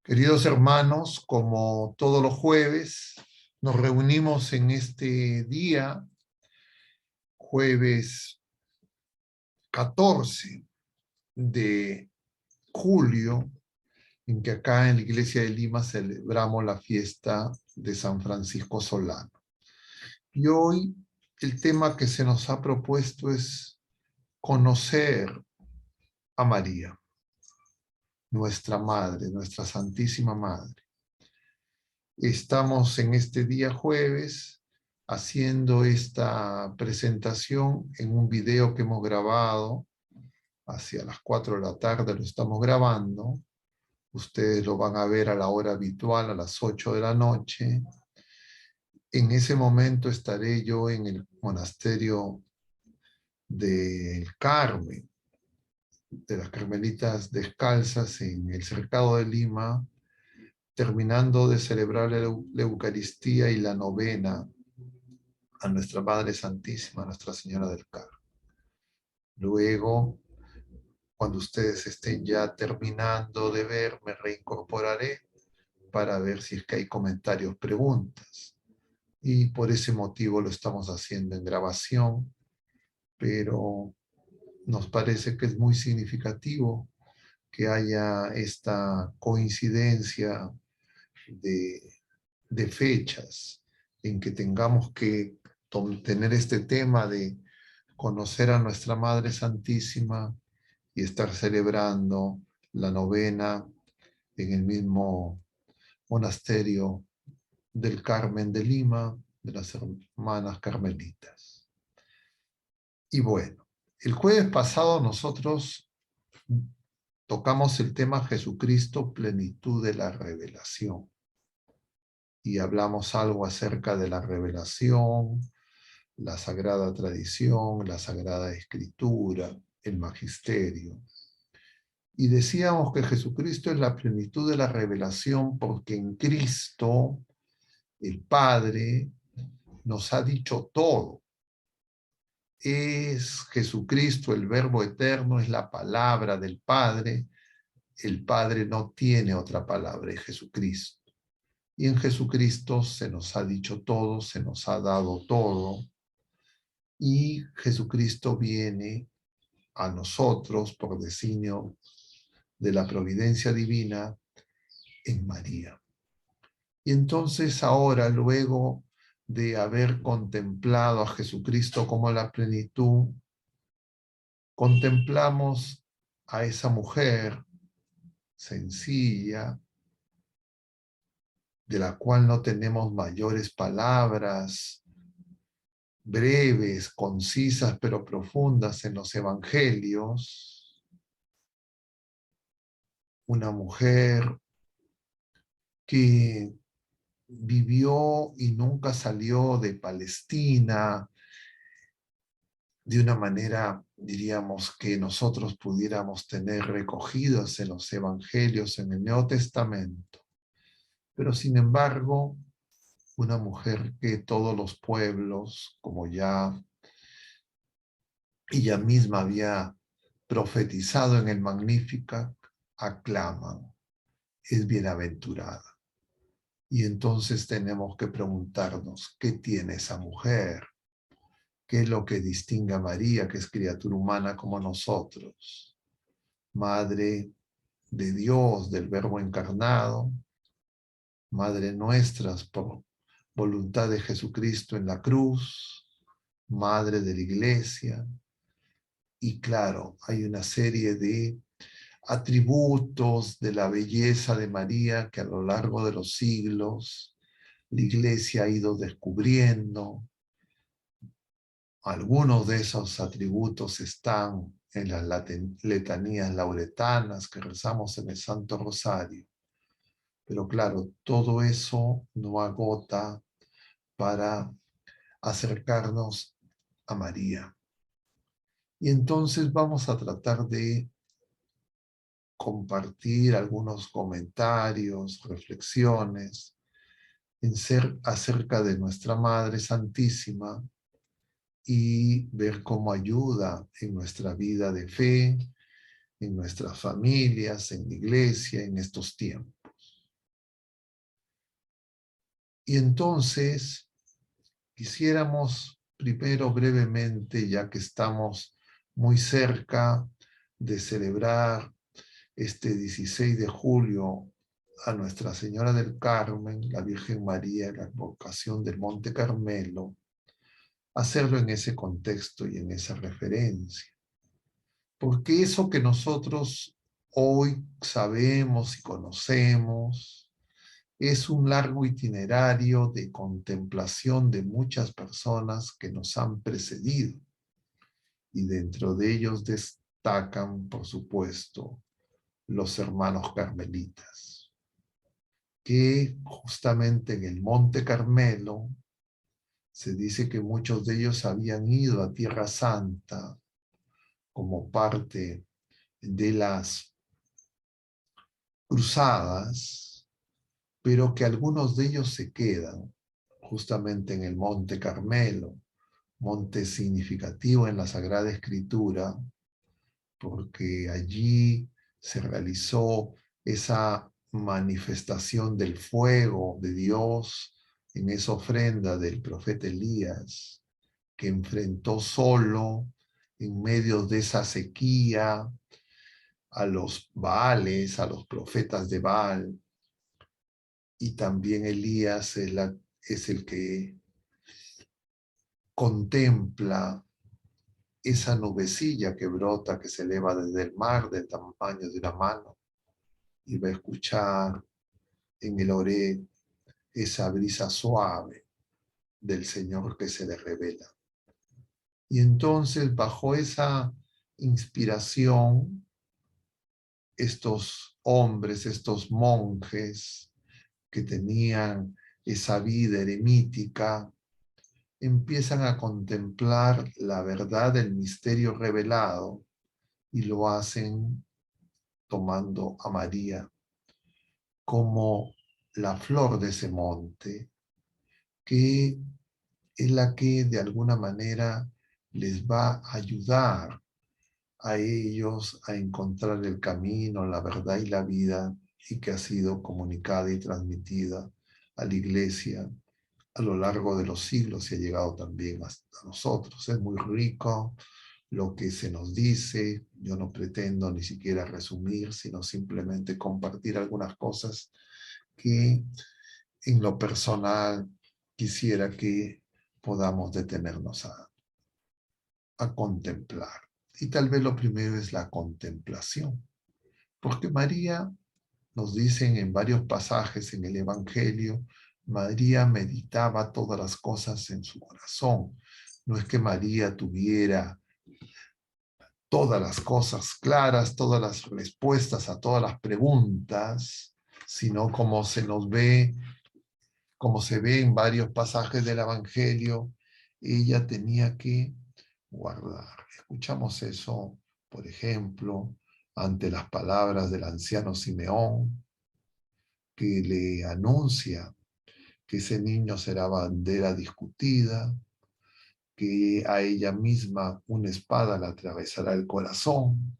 Queridos hermanos, como todos los jueves, nos reunimos en este día, jueves 14 de julio, en que acá en la Iglesia de Lima celebramos la fiesta de San Francisco Solano. Y hoy el tema que se nos ha propuesto es conocer a María, nuestra Madre, nuestra Santísima Madre. Estamos en este día jueves haciendo esta presentación en un video que hemos grabado hacia las 4 de la tarde, lo estamos grabando. Ustedes lo van a ver a la hora habitual, a las 8 de la noche. En ese momento estaré yo en el monasterio del Carmen, de las Carmelitas Descalzas, en el Cercado de Lima, terminando de celebrar la Eucaristía y la novena a nuestra Madre Santísima, a Nuestra Señora del Carmen. Luego, cuando ustedes estén ya terminando de ver, me reincorporaré para ver si es que hay comentarios, preguntas. Y por ese motivo lo estamos haciendo en grabación, pero nos parece que es muy significativo que haya esta coincidencia de, de fechas en que tengamos que tener este tema de conocer a nuestra Madre Santísima y estar celebrando la novena en el mismo monasterio del Carmen de Lima, de las hermanas carmelitas. Y bueno, el jueves pasado nosotros tocamos el tema Jesucristo, plenitud de la revelación. Y hablamos algo acerca de la revelación, la sagrada tradición, la sagrada escritura, el magisterio. Y decíamos que Jesucristo es la plenitud de la revelación porque en Cristo el Padre nos ha dicho todo. Es Jesucristo el Verbo eterno, es la palabra del Padre. El Padre no tiene otra palabra, es Jesucristo. Y en Jesucristo se nos ha dicho todo, se nos ha dado todo. Y Jesucristo viene a nosotros por designio de la providencia divina en María. Y entonces ahora, luego de haber contemplado a Jesucristo como la plenitud, contemplamos a esa mujer sencilla, de la cual no tenemos mayores palabras, breves, concisas, pero profundas en los evangelios. Una mujer que vivió y nunca salió de Palestina de una manera, diríamos, que nosotros pudiéramos tener recogidos en los evangelios, en el Nuevo Testamento. Pero sin embargo, una mujer que todos los pueblos, como ya ella misma había profetizado en el Magnificat, aclaman, es bienaventurada. Y entonces tenemos que preguntarnos, ¿qué tiene esa mujer? ¿Qué es lo que distingue a María, que es criatura humana como nosotros? Madre de Dios, del Verbo encarnado, Madre nuestra por voluntad de Jesucristo en la cruz, Madre de la Iglesia. Y claro, hay una serie de atributos de la belleza de María que a lo largo de los siglos la Iglesia ha ido descubriendo. Algunos de esos atributos están en las letanías lauretanas que rezamos en el Santo Rosario. Pero claro, todo eso no agota para acercarnos a María. Y entonces vamos a tratar de compartir algunos comentarios, reflexiones acerca de nuestra Madre Santísima y ver cómo ayuda en nuestra vida de fe, en nuestras familias, en la iglesia, en estos tiempos. Y entonces quisiéramos primero brevemente, ya que estamos muy cerca de celebrar este 16 de julio a Nuestra Señora del Carmen, la Virgen María, la advocación del Monte Carmelo, hacerlo en ese contexto y en esa referencia. Porque eso que nosotros hoy sabemos y conocemos es un largo itinerario de contemplación de muchas personas que nos han precedido. Y dentro de ellos destacan, por supuesto, los hermanos carmelitas, que justamente en el Monte Carmelo se dice que muchos de ellos habían ido a Tierra Santa como parte de las cruzadas, pero que algunos de ellos se quedan justamente en el Monte Carmelo, monte significativo en la Sagrada Escritura, porque allí se realizó esa manifestación del fuego de Dios en esa ofrenda del profeta Elías, que enfrentó solo en medio de esa sequía a los Baales, a los profetas de Baal, y también Elías es el que contempla esa nubecilla que brota, que se eleva desde el mar del tamaño de una mano, y va a escuchar en el oré esa brisa suave del Señor que se le revela. Y entonces, bajo esa inspiración, estos hombres, estos monjes que tenían esa vida eremítica, empiezan a contemplar la verdad del misterio revelado y lo hacen tomando a María como la flor de ese monte, que es la que de alguna manera les va a ayudar a ellos a encontrar el camino, la verdad y la vida, y que ha sido comunicada y transmitida a la Iglesia a lo largo de los siglos y ha llegado también hasta nosotros. Es muy rico lo que se nos dice. Yo no pretendo ni siquiera resumir, sino simplemente compartir algunas cosas que en lo personal quisiera que podamos detenernos a contemplar. Y tal vez lo primero es la contemplación, porque María, nos dicen en varios pasajes en el Evangelio, María meditaba todas las cosas en su corazón. No es que María tuviera todas las cosas claras, todas las respuestas a todas las preguntas, sino como se nos ve, como se ve en varios pasajes del Evangelio, ella tenía que guardar. Escuchamos eso, por ejemplo, ante las palabras del anciano Simeón, que le anuncia que ese niño será bandera discutida, que a ella misma una espada le atravesará el corazón.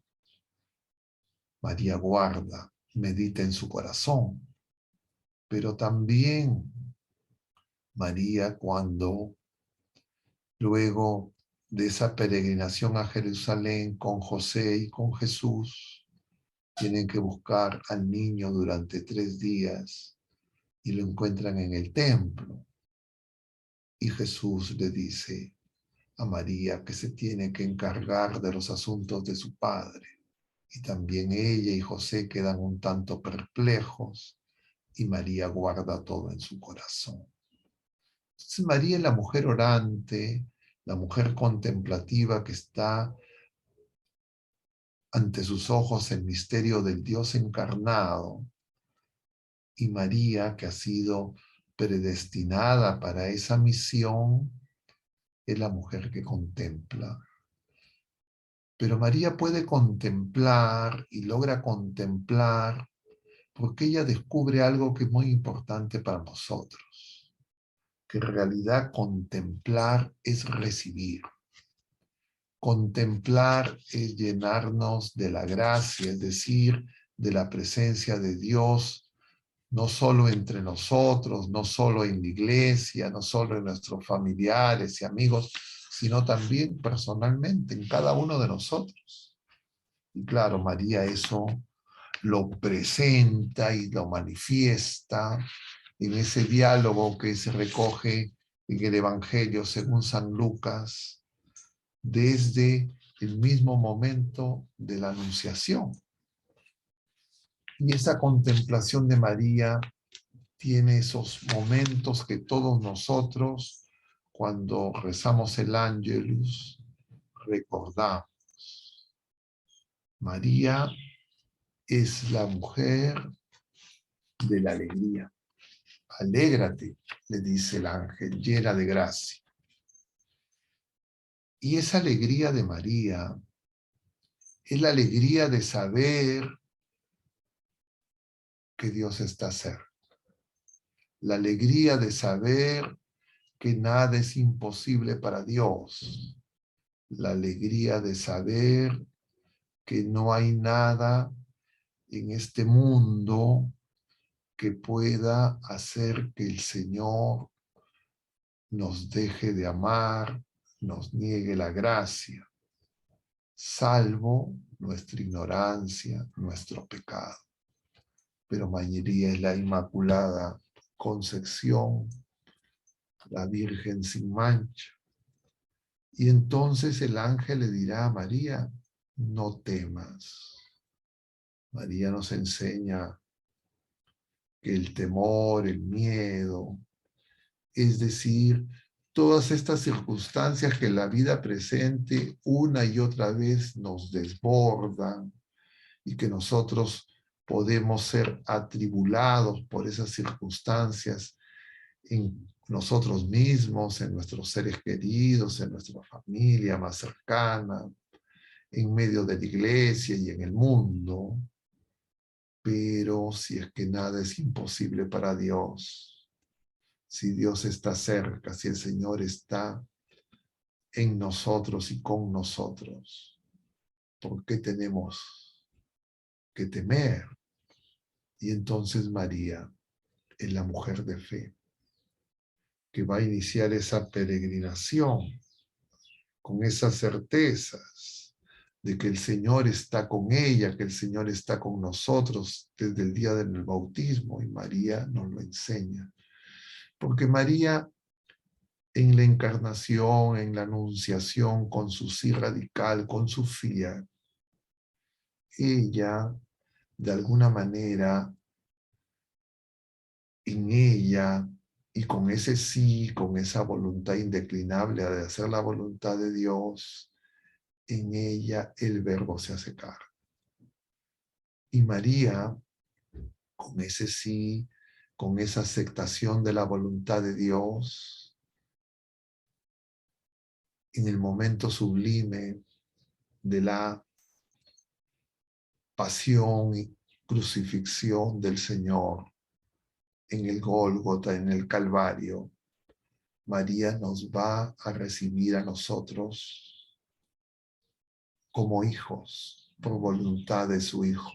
María guarda, medita en su corazón, pero también María cuando luego de esa peregrinación a Jerusalén con José y con Jesús, tienen que buscar al niño durante 3 días y lo encuentran en el templo. Y Jesús le dice a María que se tiene que encargar de los asuntos de su padre. Y también ella y José quedan un tanto perplejos y María guarda todo en su corazón. Entonces María es la mujer orante, la mujer contemplativa que está ante sus ojos el misterio del Dios encarnado, y María, que ha sido predestinada para esa misión, es la mujer que contempla. Pero María puede contemplar y logra contemplar porque ella descubre algo que es muy importante para nosotros, que en realidad contemplar es recibir. Contemplar es llenarnos de la gracia, es decir, de la presencia de Dios no solo entre nosotros, no solo en la iglesia, no solo en nuestros familiares y amigos, sino también personalmente en cada uno de nosotros. Y claro, María eso lo presenta y lo manifiesta en ese diálogo que se recoge en el Evangelio según San Lucas, desde el mismo momento de la Anunciación. Y esa contemplación de María tiene esos momentos que todos nosotros, cuando rezamos el Ángelus, recordamos. María es la mujer de la alegría. Alégrate, le dice el ángel, llena de gracia. Y esa alegría de María es la alegría de saber que Dios está cerca. La alegría de saber que nada es imposible para Dios. La alegría de saber que no hay nada en este mundo que pueda hacer que el Señor nos deje de amar, nos niegue la gracia, salvo nuestra ignorancia, nuestro pecado. Pero María es la Inmaculada Concepción, la Virgen sin mancha. Y entonces el ángel le dirá a María, no temas. María nos enseña que el temor, el miedo, es decir, todas estas circunstancias que la vida presente una y otra vez nos desbordan y que nosotros podemos ser atribulados por esas circunstancias en nosotros mismos, en nuestros seres queridos, en nuestra familia más cercana, en medio de la iglesia y en el mundo. Pero si es que nada es imposible para Dios, si Dios está cerca, si el Señor está en nosotros y con nosotros, ¿por qué tenemos que temer? Y entonces María es la mujer de fe que va a iniciar esa peregrinación con esas certezas de que el Señor está con ella, que el Señor está con nosotros desde el día del bautismo, y María nos lo enseña. Porque María en la encarnación, en la anunciación, con su sí radical, con su fiat, ella, de alguna manera, en ella, y con ese sí, con esa voluntad indeclinable de hacer la voluntad de Dios, en ella el Verbo se hace carne. Y María, con ese sí, con esa aceptación de la voluntad de Dios, en el momento sublime de la pasión y crucifixión del Señor, en el Gólgota, en el Calvario, María nos va a recibir a nosotros como hijos, por voluntad de su Hijo,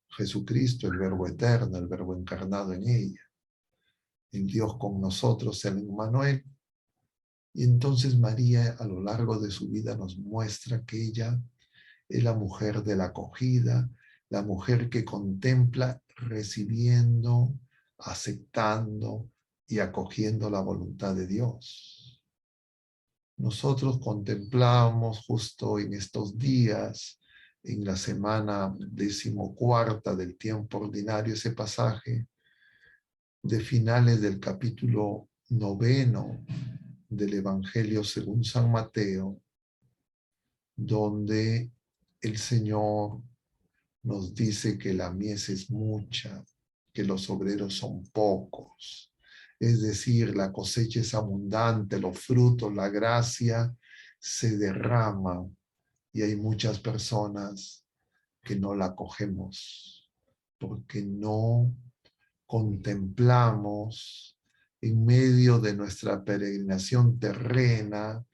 Jesucristo, el Verbo eterno, el Verbo encarnado en ella, el Dios con nosotros, el Emmanuel. Y entonces María a lo largo de su vida nos muestra que ella es la mujer de la acogida, la mujer que contempla recibiendo, aceptando y acogiendo la voluntad de Dios. Nosotros contemplamos justo en estos días, en la semana 14ª del tiempo ordinario, ese pasaje de finales del capítulo 9 del Evangelio según San Mateo, donde el Señor nos dice que la mies es mucha, que los obreros son pocos. Es decir, la cosecha es abundante, los frutos, la gracia se derrama y hay muchas personas que no la cogemos porque no contemplamos en medio de nuestra peregrinación terrena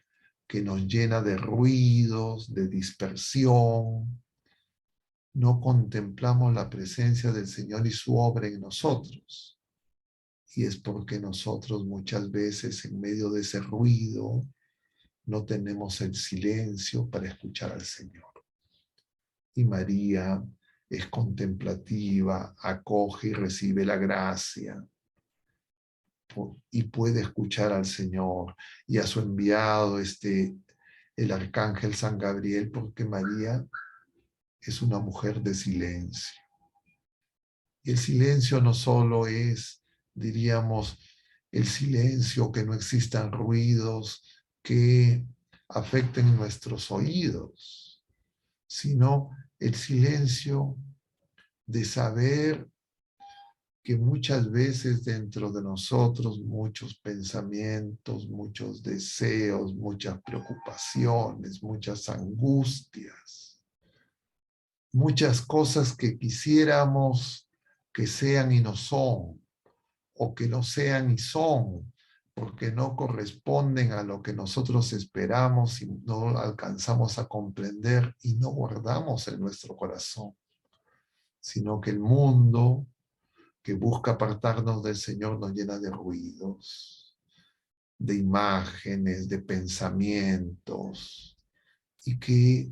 que nos llena de ruidos, de dispersión, no contemplamos la presencia del Señor y su obra en nosotros. Y es porque nosotros muchas veces en medio de ese ruido no tenemos el silencio para escuchar al Señor. Y María es contemplativa, acoge y recibe la gracia y puede escuchar al Señor y a su enviado, el arcángel San Gabriel, porque María es una mujer de silencio. Y el silencio no solo es, diríamos, el silencio, que no existan ruidos que afecten nuestros oídos, sino el silencio de saber que muchas veces dentro de nosotros muchos pensamientos, muchos deseos, muchas preocupaciones, muchas angustias, muchas cosas que quisiéramos que sean y no son, o que no sean y son, porque no corresponden a lo que nosotros esperamos y no alcanzamos a comprender y no guardamos en nuestro corazón, sino que el mundo que busca apartarnos del Señor nos llena de ruidos, de imágenes, de pensamientos, y que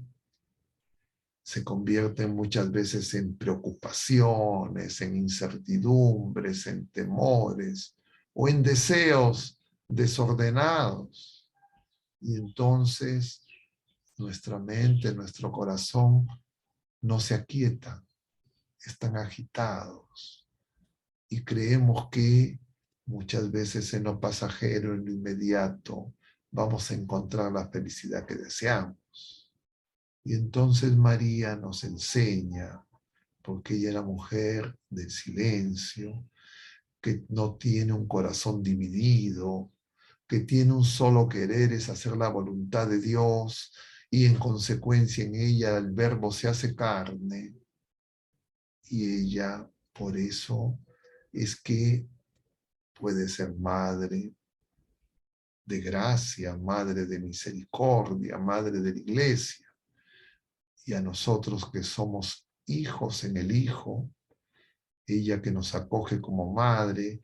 se convierten muchas veces en preocupaciones, en incertidumbres, en temores o en deseos desordenados. Y entonces nuestra mente, nuestro corazón no se aquieta, están agitados. Y creemos que muchas veces en lo pasajero, en lo inmediato, vamos a encontrar la felicidad que deseamos. Y entonces María nos enseña, porque ella era mujer del silencio, que no tiene un corazón dividido, que tiene un solo querer, es hacer la voluntad de Dios, y en consecuencia en ella el verbo se hace carne, y ella por eso es que puede ser madre de gracia, madre de misericordia, madre de la iglesia. Y a nosotros que somos hijos en el Hijo, ella que nos acoge como madre,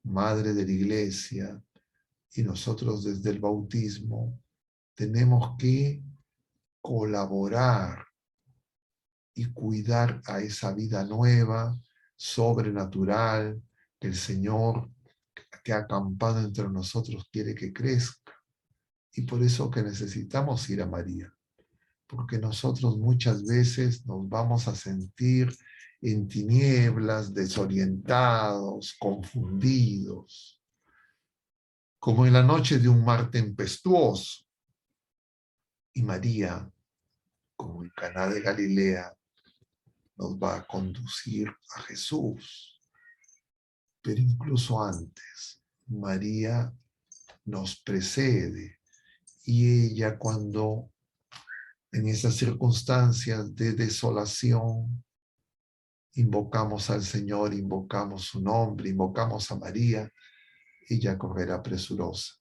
madre de la iglesia, y nosotros desde el bautismo tenemos que colaborar y cuidar a esa vida nueva, sobrenatural, que el Señor que ha acampado entre nosotros quiere que crezca. Y por eso que necesitamos ir a María, porque nosotros muchas veces nos vamos a sentir en tinieblas, desorientados, confundidos, como en la noche de un mar tempestuoso. Y María, como en Caná de Galilea, nos va a conducir a Jesús. Pero incluso antes, María nos precede, y ella, cuando en esas circunstancias de desolación invocamos al Señor, invocamos su nombre, invocamos a María, ella correrá presurosa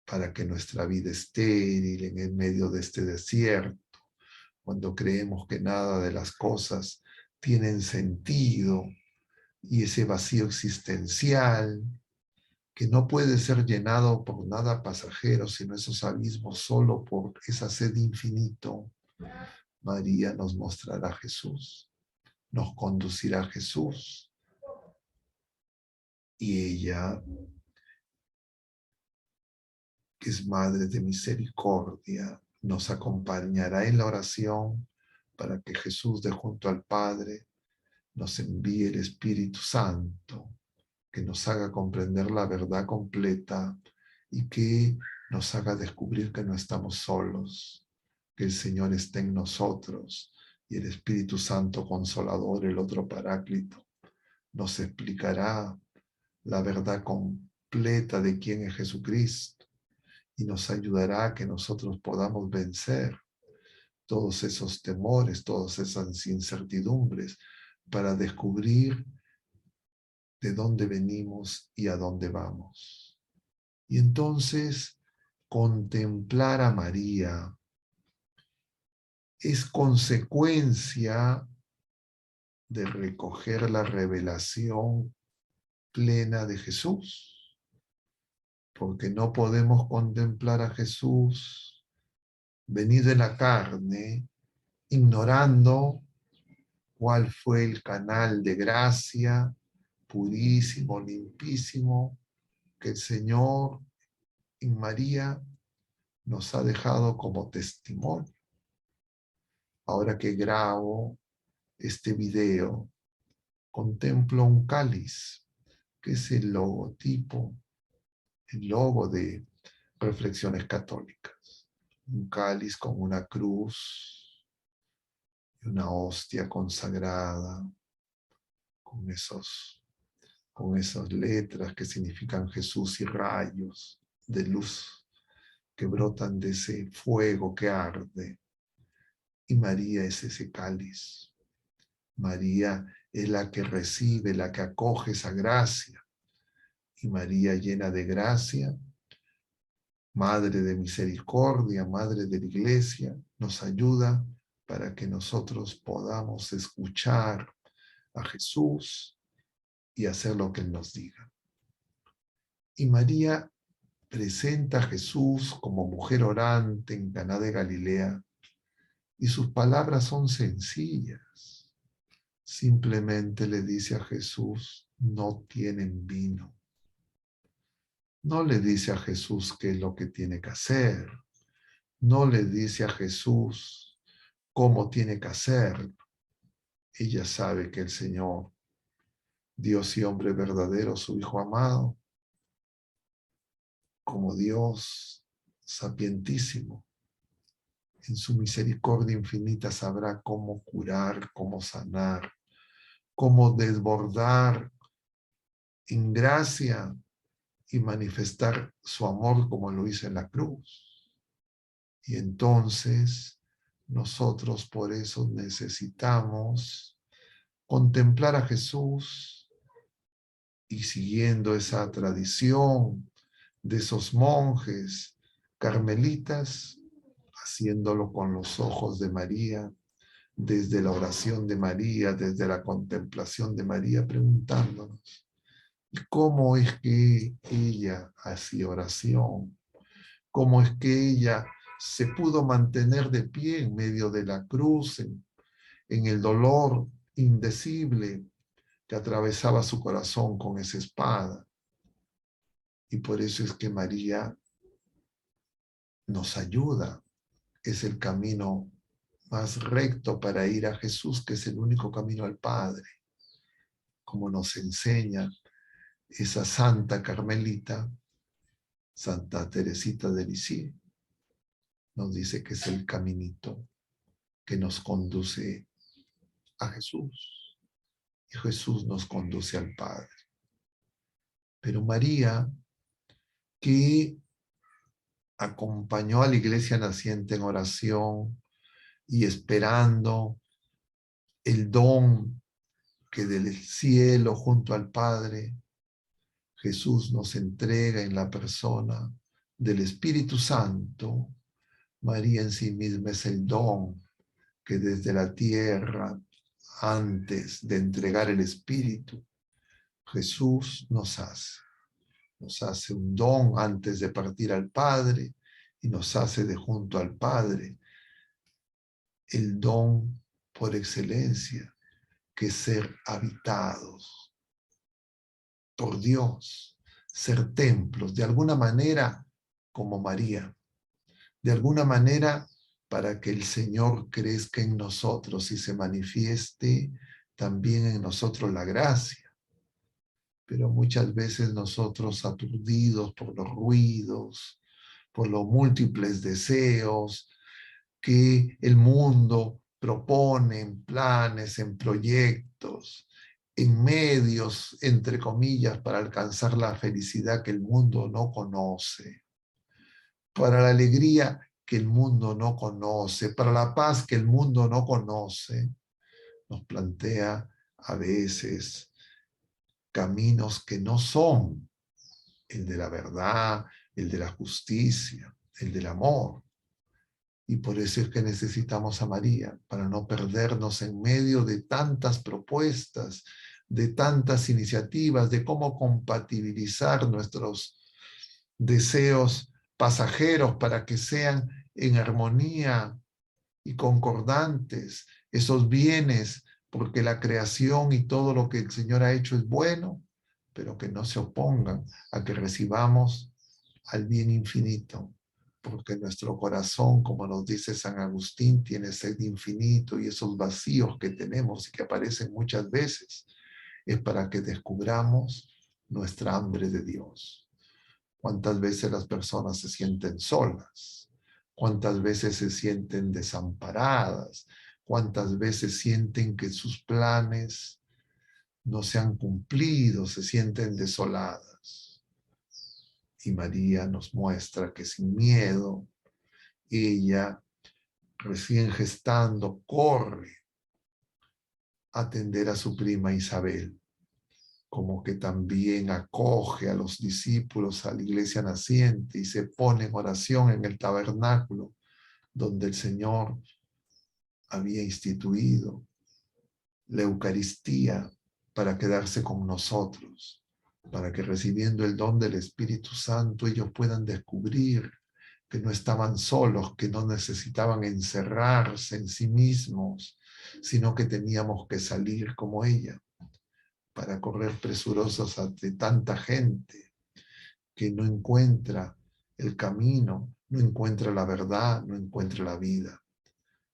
para que nuestra vida estéril en el medio de este desierto, cuando creemos que nada de las cosas tienen sentido, y ese vacío existencial que no puede ser llenado por nada pasajero, sino esos abismos solo por esa sed infinito, María nos mostrará a Jesús, nos conducirá a Jesús, y ella, que es Madre de Misericordia, nos acompañará en la oración para que Jesús, de junto al Padre, nos envíe el Espíritu Santo, que nos haga comprender la verdad completa y que nos haga descubrir que no estamos solos, que el Señor está en nosotros, y el Espíritu Santo Consolador, el otro Paráclito, nos explicará la verdad completa de quién es Jesucristo, y nos ayudará a que nosotros podamos vencer todos esos temores, todas esas incertidumbres, para descubrir de dónde venimos y a dónde vamos. Y entonces contemplar a María es consecuencia de recoger la revelación plena de Jesús, porque no podemos contemplar a Jesús venido en la carne, ignorando cuál fue el canal de gracia purísimo, limpísimo, que el Señor en María nos ha dejado como testimonio. Ahora que grabo este video, contemplo un cáliz, que es el logotipo, el logo de Reflexiones Católicas. Un cáliz con una cruz y una hostia consagrada, con esas letras que significan Jesús y rayos de luz que brotan de ese fuego que arde. Y María es ese cáliz. María es la que recibe, la que acoge esa gracia. Y María, llena de gracia, Madre de misericordia, Madre de la Iglesia, nos ayuda para que nosotros podamos escuchar a Jesús y hacer lo que Él nos diga. Y María presenta a Jesús como mujer orante en Caná de Galilea, y sus palabras son sencillas. Simplemente le dice a Jesús: no tienen vino. No le dice a Jesús qué es lo que tiene que hacer. No le dice a Jesús cómo tiene que hacer. Ella sabe que el Señor, Dios y hombre verdadero, su Hijo amado, como Dios sapientísimo, en su misericordia infinita sabrá cómo curar, cómo sanar, cómo desbordar en gracia y manifestar su amor como lo hizo en la cruz. Y entonces nosotros por eso necesitamos contemplar a Jesús y, siguiendo esa tradición de esos monjes carmelitas, haciéndolo con los ojos de María, desde la oración de María, desde la contemplación de María, preguntándonos: ¿cómo es que ella hacía oración? ¿Cómo es que ella se pudo mantener de pie en medio de la cruz, en el dolor indecible que atravesaba su corazón con esa espada? Y por eso es que María nos ayuda. Es el camino más recto para ir a Jesús, que es el único camino al Padre, como nos enseña esa santa carmelita, Santa Teresita de Lisieux. Nos dice que es el caminito que nos conduce a Jesús, y Jesús nos conduce al Padre. Pero María, que acompañó a la iglesia naciente en oración y esperando el don que del cielo junto al Padre Jesús nos entrega en la persona del Espíritu Santo, María en sí misma es el don que desde la tierra, antes de entregar el Espíritu, Jesús nos hace. Nos hace un don antes de partir al Padre, y nos hace de junto al Padre el don por excelencia, que es ser habitados por Dios, ser templos, de alguna manera como María, de alguna manera para que el Señor crezca en nosotros y se manifieste también en nosotros la gracia. Pero muchas veces nosotros, aturdidos por los ruidos, por los múltiples deseos que el mundo propone en planes, en proyectos, en medios, entre comillas, para alcanzar la felicidad que el mundo no conoce, para la alegría que el mundo no conoce, para la paz que el mundo no conoce, nos plantea a veces caminos que no son el de la verdad, el de la justicia, el del amor. Y por eso es que necesitamos a María, para no perdernos en medio de tantas propuestas, de tantas iniciativas, de cómo compatibilizar nuestros deseos pasajeros para que sean en armonía y concordantes esos bienes, porque la creación y todo lo que el Señor ha hecho es bueno, pero que no se opongan a que recibamos al bien infinito, porque nuestro corazón, como nos dice San Agustín, tiene sed de infinito, y esos vacíos que tenemos y que aparecen muchas veces es para que descubramos nuestra hambre de Dios. ¿Cuántas veces las personas se sienten solas? ¿Cuántas veces se sienten desamparadas? ¿Cuántas veces sienten que sus planes no se han cumplido, se sienten desoladas? Y María nos muestra que sin miedo, ella, recién gestando, corre a atender a su prima Isabel, como que también acoge a los discípulos a la iglesia naciente y se pone en oración en el tabernáculo donde el Señor había instituido la Eucaristía para quedarse con nosotros, para que recibiendo el don del Espíritu Santo ellos puedan descubrir que no estaban solos, que no necesitaban encerrarse en sí mismos, sino que teníamos que salir como ella, para correr presurosos ante tanta gente que no encuentra el camino, no encuentra la verdad, no encuentra la vida.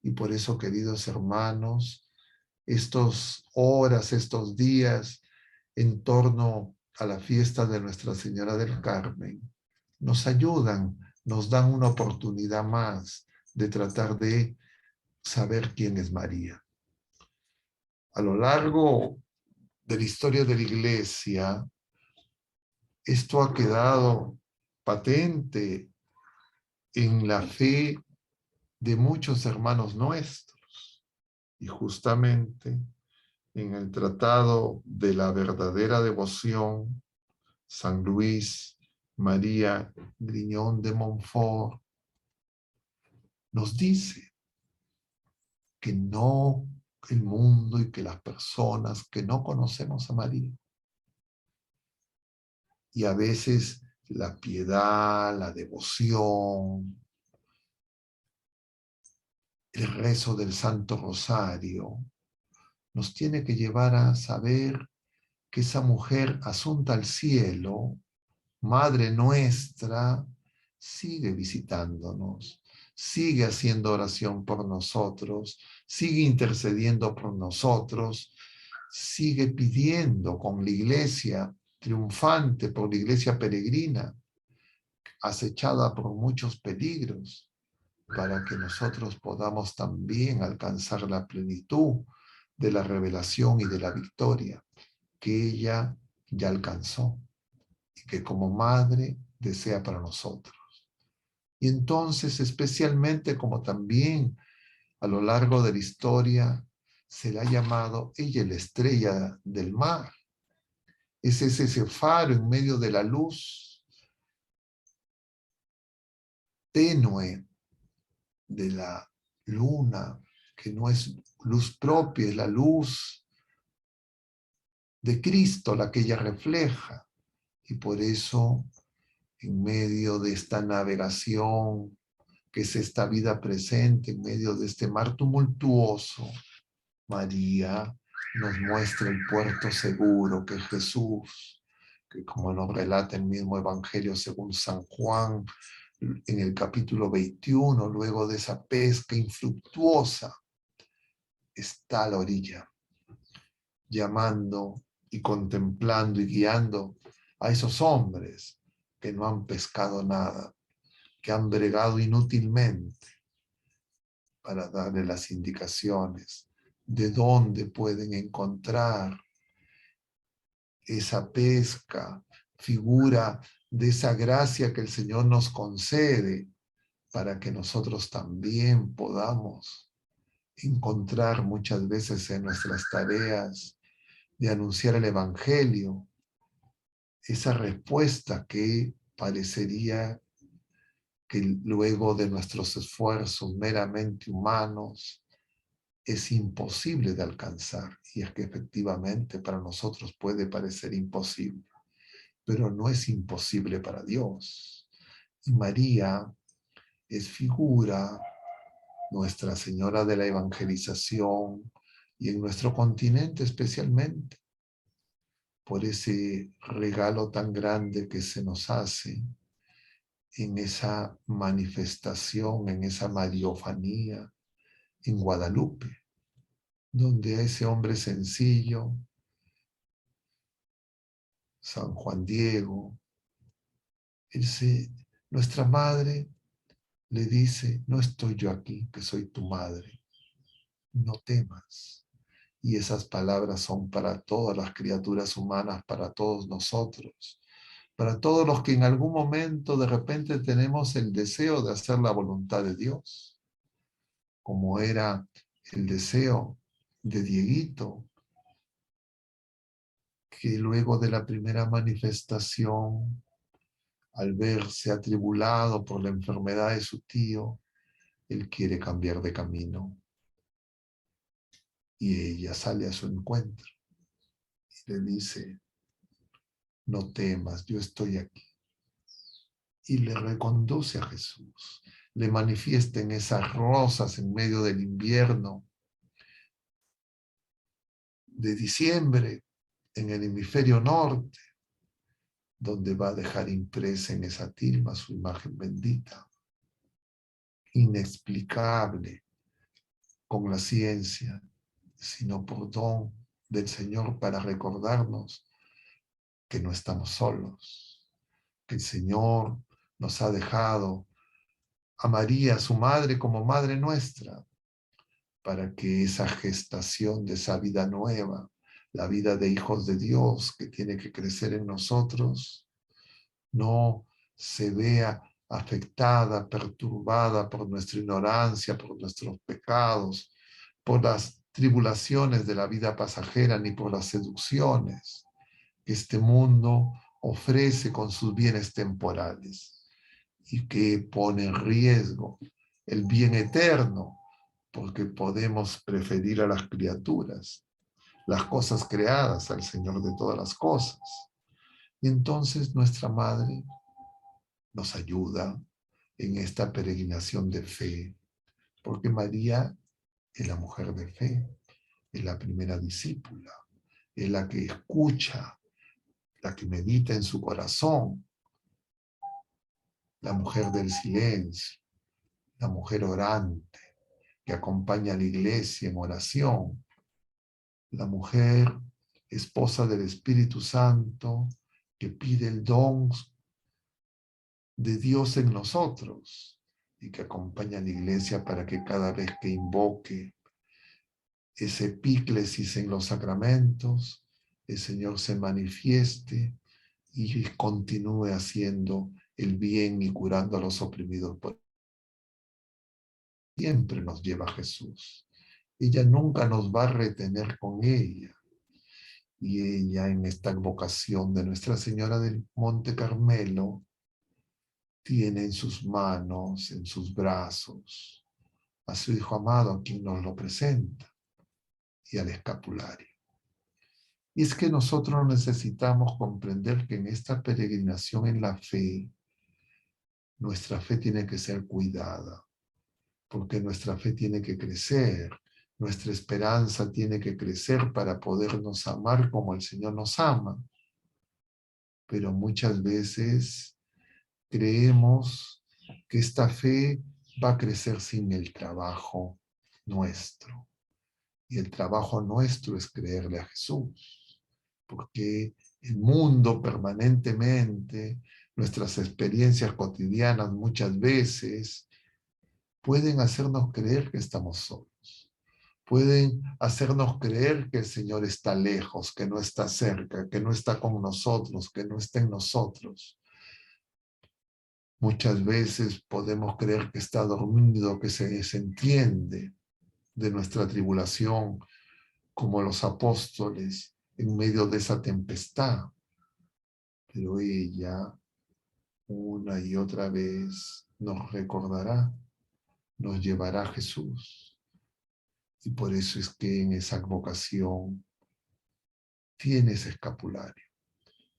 Y por eso, queridos hermanos, estas horas, estos días en torno a la fiesta de Nuestra Señora del Carmen, nos ayudan, nos dan una oportunidad más de tratar de saber quién es María. A lo largo de la historia de la Iglesia, esto ha quedado patente en la fe de muchos hermanos nuestros. Y justamente en el Tratado de la Verdadera Devoción, San Luis María Griñón de Montfort nos dice que no el mundo y que las personas que no conocemos a María, y a veces la piedad, la devoción, el rezo del Santo Rosario, nos tiene que llevar a saber que esa mujer asunta al cielo, Madre nuestra, sigue visitándonos, sigue haciendo oración por nosotros, sigue intercediendo por nosotros, sigue pidiendo con la iglesia triunfante, por la iglesia peregrina, acechada por muchos peligros, para que nosotros podamos también alcanzar la plenitud de la revelación y de la victoria que ella ya alcanzó y que como madre desea para nosotros. Y entonces, especialmente como también a lo largo de la historia se le ha llamado ella la estrella del mar, es ese faro en medio de la luz tenue de la luna, que no es luz propia, es la luz de Cristo la que ella refleja. Y por eso, en medio de esta navegación, que es esta vida presente, en medio de este mar tumultuoso, María nos muestra el puerto seguro que es Jesús, que como nos relata el mismo Evangelio según San Juan, en el capítulo 21, luego de esa pesca infructuosa, está a la orilla, llamando y contemplando y guiando a esos hombres que no han pescado nada, que han bregado inútilmente, para darle las indicaciones de dónde pueden encontrar esa pesca, figura de esa gracia que el Señor nos concede para que nosotros también podamos encontrar muchas veces en nuestras tareas de anunciar el Evangelio, esa respuesta que parecería que luego de nuestros esfuerzos meramente humanos es imposible de alcanzar. Y es que efectivamente para nosotros puede parecer imposible, pero no es imposible para Dios. Y María es figura, Nuestra Señora de la Evangelización, y en nuestro continente especialmente, por ese regalo tan grande que se nos hace en esa manifestación, en esa mariofanía en Guadalupe, donde a ese hombre sencillo, San Juan Diego, nuestra madre le dice: no estoy yo aquí, que soy tu madre, no temas. Y esas palabras son para todas las criaturas humanas, para todos nosotros, para todos los que en algún momento de repente tenemos el deseo de hacer la voluntad de Dios, como era el deseo de Dieguito, que luego de la primera manifestación, al verse atribulado por la enfermedad de su tío, él quiere cambiar de camino. Y ella sale a su encuentro y le dice: no temas, yo estoy aquí. Y le reconduce a Jesús. Le manifiesta en esas rosas en medio del invierno de diciembre, en el hemisferio norte, donde va a dejar impresa en esa tilma su imagen bendita, inexplicable con la ciencia, sino por don del Señor, para recordarnos que no estamos solos, que el Señor nos ha dejado a María, su madre, como madre nuestra, para que esa gestación de esa vida nueva, la vida de hijos de Dios que tiene que crecer en nosotros, no se vea afectada, perturbada por nuestra ignorancia, por nuestros pecados, por las tribulaciones de la vida pasajera, ni por las seducciones que este mundo ofrece con sus bienes temporales, y que pone en riesgo el bien eterno, porque podemos preferir a las criaturas, las cosas creadas, al Señor de todas las cosas. Y entonces nuestra Madre nos ayuda en esta peregrinación de fe, porque María es la mujer de fe, es la primera discípula, es la que escucha, la que medita en su corazón, la mujer del silencio, la mujer orante, que acompaña a la iglesia en oración, la mujer esposa del Espíritu Santo, que pide el don de Dios en nosotros y que acompaña a la iglesia para que cada vez que invoque ese epíclesis en los sacramentos, el Señor se manifieste y continúe haciendo el bien y curando a los oprimidos. Siempre nos lleva a Jesús. Ella nunca nos va a retener con ella. Y ella, en esta vocación de Nuestra Señora del Monte Carmelo, tiene en sus manos, en sus brazos, a su Hijo amado, a quien nos lo presenta, y al escapulario. Y es que nosotros necesitamos comprender que en esta peregrinación en la fe, nuestra fe tiene que ser cuidada, porque nuestra fe tiene que crecer, nuestra esperanza tiene que crecer para podernos amar como el Señor nos ama. Pero muchas veces creemos que esta fe va a crecer sin el trabajo nuestro. Y el trabajo nuestro es creerle a Jesús, porque el mundo permanentemente, nuestras experiencias cotidianas muchas veces pueden hacernos creer que estamos solos. Pueden hacernos creer que el Señor está lejos, que no está cerca, que no está con nosotros, que no está en nosotros. Muchas veces podemos creer que está dormido, que se desentiende de nuestra tribulación, como los apóstoles en medio de esa tempestad. Pero ella, una y otra vez, nos recordará, nos llevará a Jesús. Y por eso es que en esa vocación tiene ese escapulario.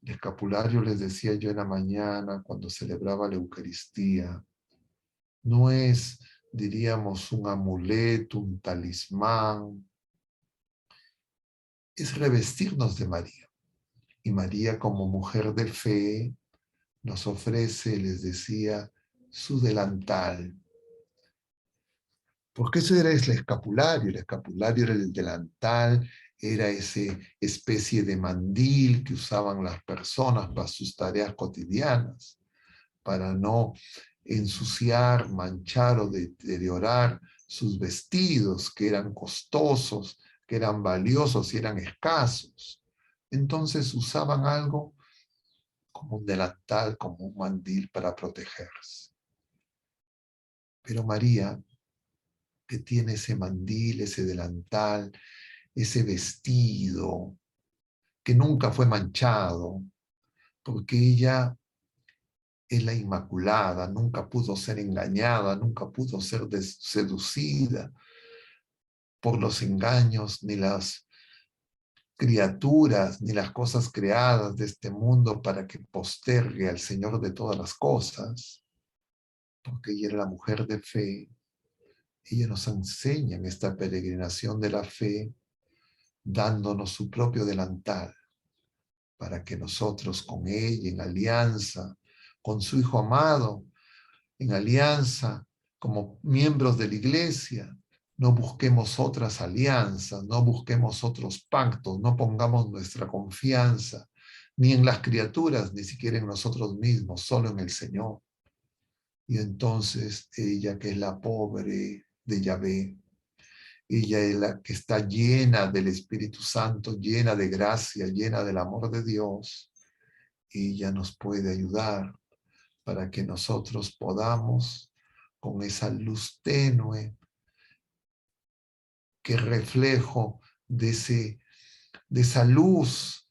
El escapulario, les decía yo en la mañana, cuando celebraba la Eucaristía, no es, diríamos, un amuleto, un talismán, es revestirnos de María. Y María, como mujer de fe, nos ofrece, les decía, su delantal. Porque eso era el escapulario era el delantal, era esa especie de mandil que usaban las personas para sus tareas cotidianas, para no ensuciar, manchar o deteriorar sus vestidos, que eran costosos, que eran valiosos y eran escasos. Entonces usaban algo como un delantal, como un mandil para protegerse. Pero María, que tiene ese mandil, ese delantal, ese vestido, que nunca fue manchado, porque ella es la Inmaculada, nunca pudo ser engañada, nunca pudo ser seducida por los engaños, ni las criaturas, ni las cosas creadas de este mundo para que postergue al Señor de todas las cosas, porque ella era la mujer de fe. Ella nos enseña en esta peregrinación de la fe, dándonos su propio delantal, para que nosotros con ella, en alianza, con su Hijo amado, en alianza, como miembros de la iglesia, no busquemos otras alianzas, no busquemos otros pactos, no pongamos nuestra confianza ni en las criaturas, ni siquiera en nosotros mismos, solo en el Señor. Y entonces ella, que es la pobre de Yahvé, ella es la que está llena del Espíritu Santo, llena de gracia, llena del amor de Dios, y ella nos puede ayudar para que nosotros podamos, con esa luz tenue, que reflejo de esa luz,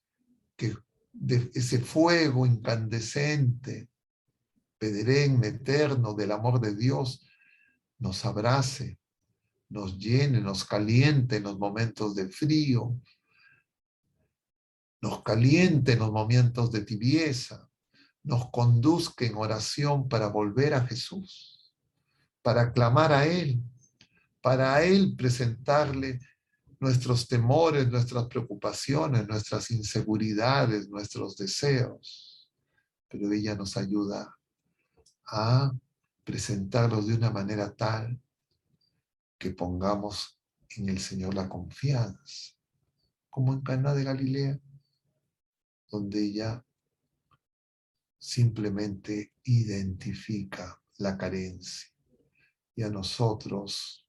de ese fuego incandescente, perenne, eterno del amor de Dios, nos abrace, nos llene, nos caliente en los momentos de frío, nos caliente en los momentos de tibieza, nos conduzca en oración para volver a Jesús, para clamar a Él presentarle nuestros temores, nuestras preocupaciones, nuestras inseguridades, nuestros deseos. Pero ella nos ayuda a presentarlos de una manera tal que pongamos en el Señor la confianza, como en Caná de Galilea, donde ella simplemente identifica la carencia. Y a nosotros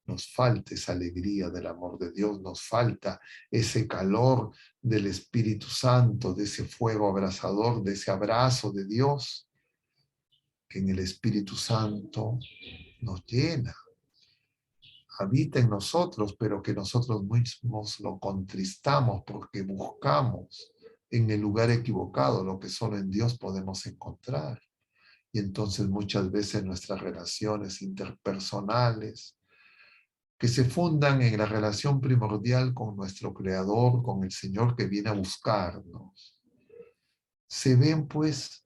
nos falta esa alegría del amor de Dios, nos falta ese calor del Espíritu Santo, de ese fuego abrasador, de ese abrazo de Dios, que en el Espíritu Santo nos llena, habita en nosotros, pero que nosotros mismos lo contristamos porque buscamos en el lugar equivocado lo que solo en Dios podemos encontrar. Y entonces muchas veces nuestras relaciones interpersonales, que se fundan en la relación primordial con nuestro Creador, con el Señor que viene a buscarnos, se ven pues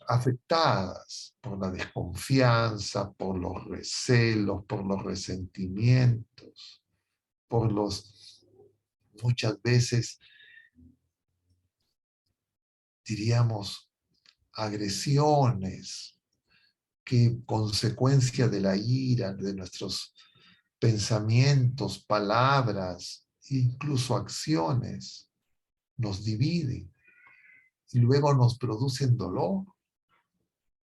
afectadas por la desconfianza, por los recelos, por los resentimientos, por los, muchas veces, diríamos, agresiones que consecuencia de la ira, de nuestros pensamientos, palabras, incluso acciones, nos dividen y luego nos producen dolor.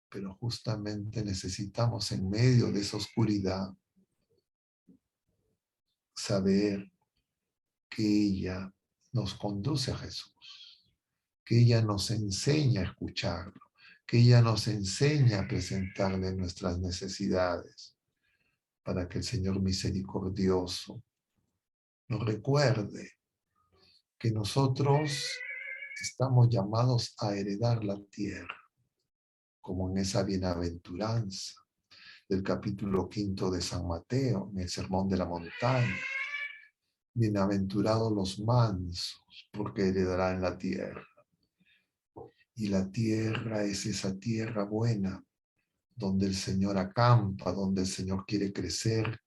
Pero justamente necesitamos en medio de esa oscuridad saber que ella nos conduce a Jesús, que ella nos enseña a escucharlo, que ella nos enseña a presentarle nuestras necesidades para que el Señor misericordioso nos recuerde que nosotros estamos llamados a heredar la tierra como en esa bienaventuranza del capítulo 5 de San Mateo, en el Sermón de la Montaña. Bienaventurados los mansos, porque heredarán la tierra. Y la tierra es esa tierra buena, donde el Señor acampa, donde el Señor quiere crecer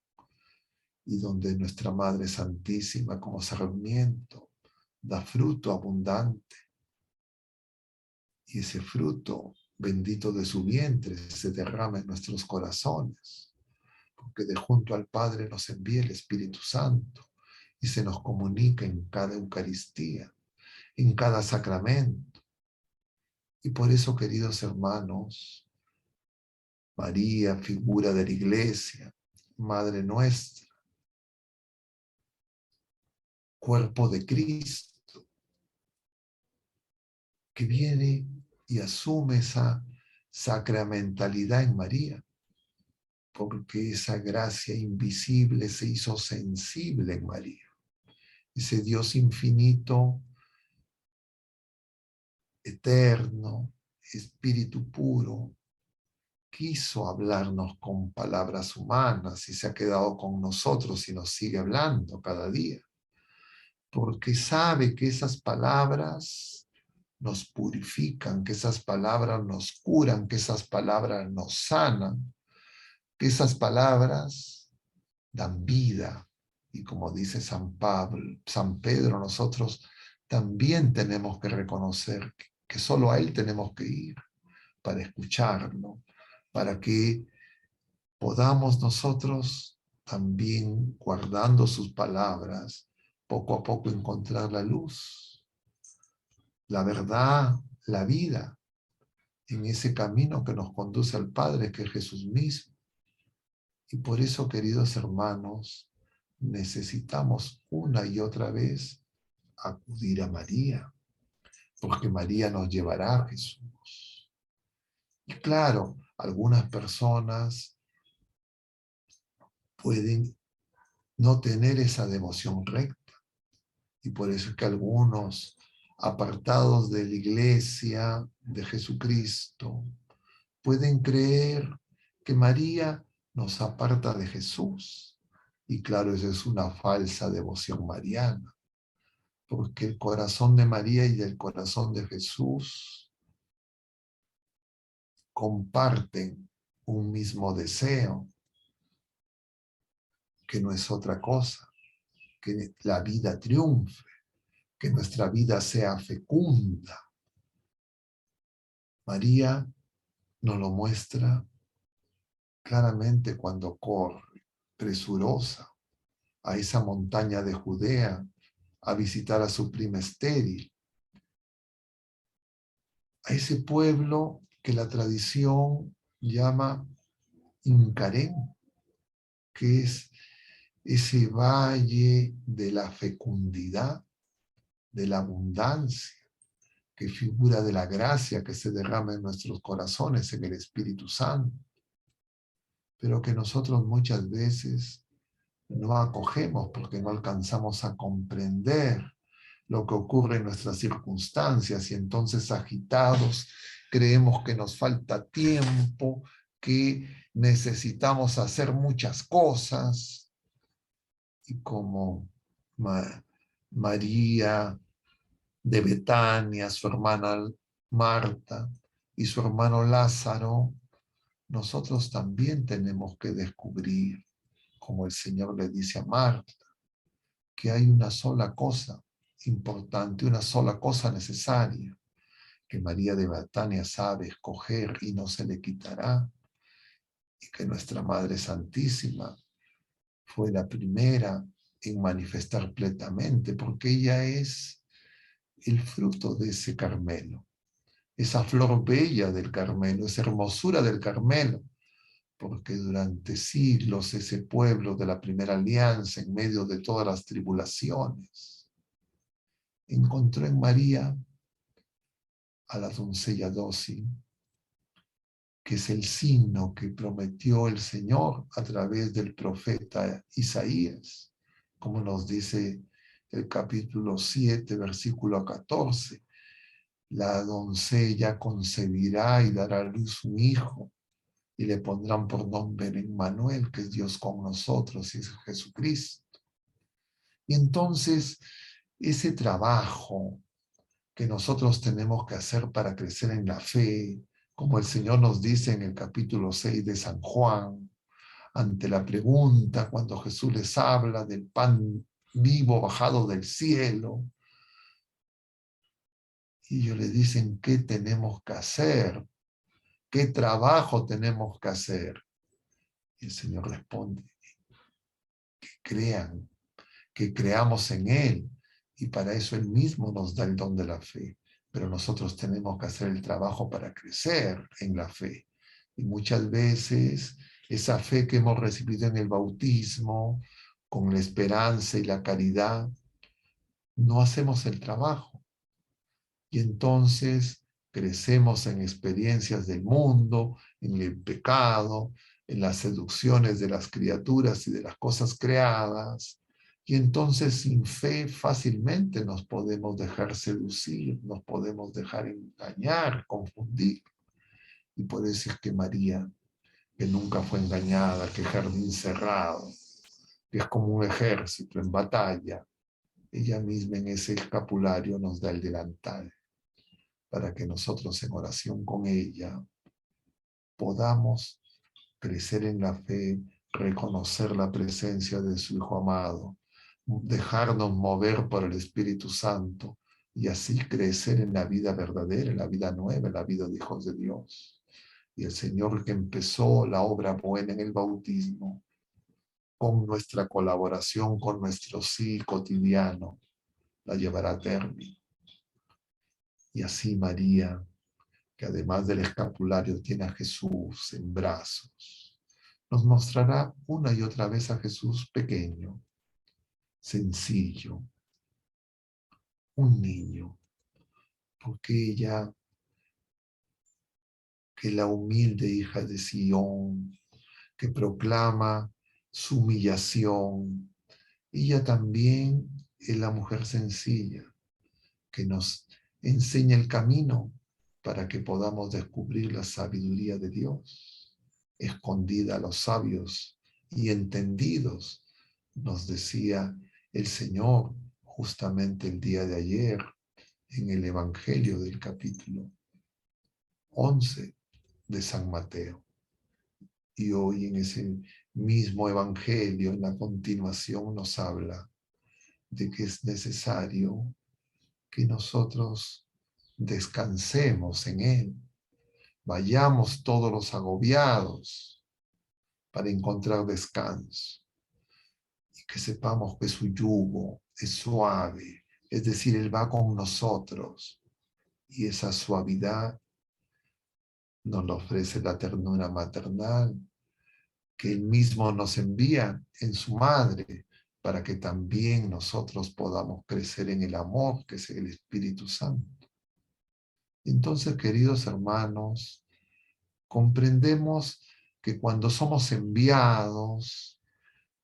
y donde nuestra Madre Santísima, como sarmiento, da fruto abundante. Y ese fruto bendito de su vientre se derrama en nuestros corazones, porque de junto al Padre nos envía el Espíritu Santo y se nos comunica en cada Eucaristía, en cada sacramento. Y por eso, queridos hermanos, María, figura de la Iglesia, Madre nuestra, cuerpo de Cristo, que viene y asume esa sacramentalidad en María, porque esa gracia invisible se hizo sensible en María. Ese Dios infinito, eterno, espíritu puro, quiso hablarnos con palabras humanas y se ha quedado con nosotros y nos sigue hablando cada día, porque sabe que esas palabras nos purifican, que esas palabras nos curan, que esas palabras nos sanan, que esas palabras dan vida. Y como dice San Pedro, nosotros también tenemos que reconocer que solo a Él tenemos que ir para escucharlo, para que podamos nosotros también, guardando sus palabras, poco a poco encontrar la luz, la verdad, la vida, en ese camino que nos conduce al Padre, que es Jesús mismo. Y por eso, queridos hermanos, necesitamos una y otra vez acudir a María, porque María nos llevará a Jesús. Y claro, algunas personas pueden no tener esa devoción recta, y por eso es que algunos, apartados de la iglesia de Jesucristo, pueden creer que María nos aparta de Jesús. Y claro, eso es una falsa devoción mariana, porque el corazón de María y el corazón de Jesús comparten un mismo deseo, que no es otra cosa, que la vida triunfe, que nuestra vida sea fecunda. María nos lo muestra claramente cuando corre, presurosa, a esa montaña de Judea, a visitar a su prima estéril, a ese pueblo que la tradición llama Incarén, que es ese valle de la fecundidad, de la abundancia, que figura de la gracia que se derrama en nuestros corazones en el Espíritu Santo, pero que nosotros muchas veces no acogemos porque no alcanzamos a comprender lo que ocurre en nuestras circunstancias y entonces agitados creemos que nos falta tiempo, que necesitamos hacer muchas cosas y como María de Betania, su hermana Marta y su hermano Lázaro, nosotros también tenemos que descubrir, como el Señor le dice a Marta, que hay una sola cosa importante, una sola cosa necesaria, que María de Betania sabe escoger y no se le quitará, y que nuestra Madre Santísima fue la primera en manifestar plenamente, porque ella es el fruto de ese Carmelo, esa flor bella del Carmelo, esa hermosura del Carmelo, porque durante siglos ese pueblo de la primera alianza, en medio de todas las tribulaciones, encontró en María a la doncella dócil, que es el signo que prometió el Señor a través del profeta Isaías, como nos dice el capítulo 7, versículo 14, la doncella concebirá y dará a luz un hijo, y le pondrán por nombre Emmanuel, que es Dios con nosotros, y es Jesucristo. Y entonces, ese trabajo que nosotros tenemos que hacer para crecer en la fe, como el Señor nos dice en el capítulo 6 de San Juan, ante la pregunta cuando Jesús les habla del pan vivo bajado del cielo, y ellos le dicen, ¿qué tenemos que hacer? ¿Qué trabajo tenemos que hacer? Y el Señor responde, que crean, que creamos en Él, y para eso Él mismo nos da el don de la fe. Pero nosotros tenemos que hacer el trabajo para crecer en la fe. Y muchas veces esa fe que hemos recibido en el bautismo, con la esperanza y la caridad, no hacemos el trabajo. Y entonces crecemos en experiencias del mundo, en el pecado, en las seducciones de las criaturas y de las cosas creadas. Y entonces sin fe fácilmente nos podemos dejar seducir, nos podemos dejar engañar, confundir. Y por eso es que María, que nunca fue engañada, que jardín cerrado, que es como un ejército en batalla, ella misma en ese escapulario nos da el delantal, para que nosotros en oración con ella podamos crecer en la fe, reconocer la presencia de su Hijo amado, dejarnos mover por el Espíritu Santo y así crecer en la vida verdadera, en la vida nueva, en la vida de hijos de Dios. Y el Señor que empezó la obra buena en el bautismo, con nuestra colaboración, con nuestro sí cotidiano, la llevará a término. Y así María, que además del escapulario tiene a Jesús en brazos, nos mostrará una y otra vez a Jesús pequeño, sencillo, un niño, porque ella, que la humilde hija de Sión, que proclama su humillación, ella también es la mujer sencilla, que nos enseña el camino para que podamos descubrir la sabiduría de Dios, escondida a los sabios y entendidos, nos decía el Señor justamente el día de ayer en el Evangelio del capítulo 11 de San Mateo. Y hoy en ese mismo Evangelio, en la continuación, nos habla de que es necesario que nosotros descansemos en Él, vayamos todos los agobiados para encontrar descanso y que sepamos que su yugo es suave, es decir, Él va con nosotros y esa suavidad nos lo ofrece la ternura maternal que Él mismo nos envía en su madre para que también nosotros podamos crecer en el amor que es el Espíritu Santo. Entonces, queridos hermanos, comprendemos que cuando somos enviados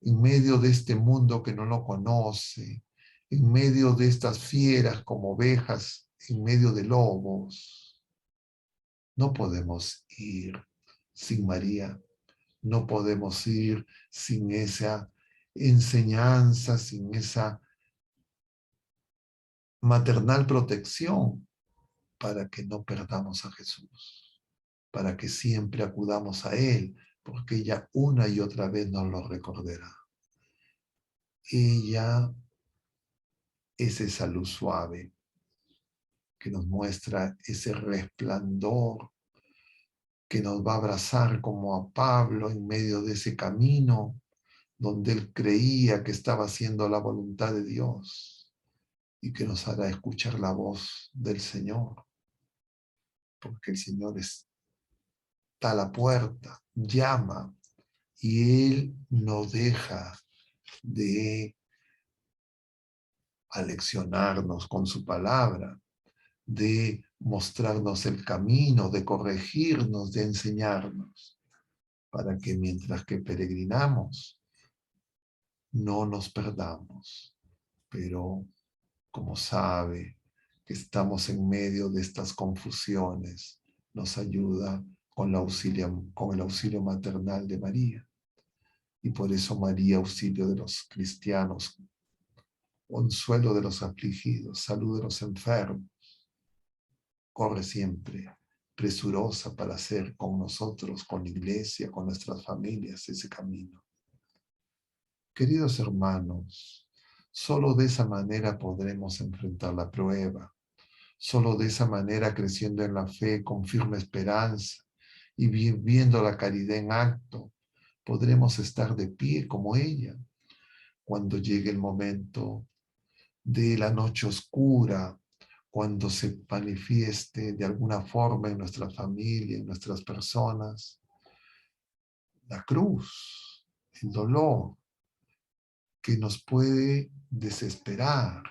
en medio de este mundo que no lo conoce, en medio de estas fieras como ovejas, en medio de lobos, no podemos ir sin María, no podemos ir sin esa enseñanza, sin esa maternal protección para que no perdamos a Jesús, para que siempre acudamos a Él, porque ella una y otra vez nos lo recordará. Ella es esa luz suave que nos muestra ese resplandor que nos va a abrazar como a Pablo en medio de ese camino donde él creía que estaba haciendo la voluntad de Dios y que nos hará escuchar la voz del Señor, porque el Señor está a la puerta, llama y Él no deja de aleccionarnos con su palabra, de mostrarnos el camino, de corregirnos, de enseñarnos, para que mientras que peregrinamos no nos perdamos. Pero, como sabe, que estamos en medio de estas confusiones, nos ayuda con el auxilio maternal de María. Y por eso María, auxilio de los cristianos, consuelo de los afligidos, salud de los enfermos, corre siempre presurosa para hacer con nosotros, con la iglesia, con nuestras familias, ese camino. Queridos hermanos, solo de esa manera podremos enfrentar la prueba. Solo de esa manera, creciendo en la fe, con firme esperanza y viviendo la caridad en acto, podremos estar de pie como ella cuando llegue el momento de la noche oscura, cuando se manifieste de alguna forma en nuestra familia, en nuestras personas, la cruz, el dolor que nos puede desesperar,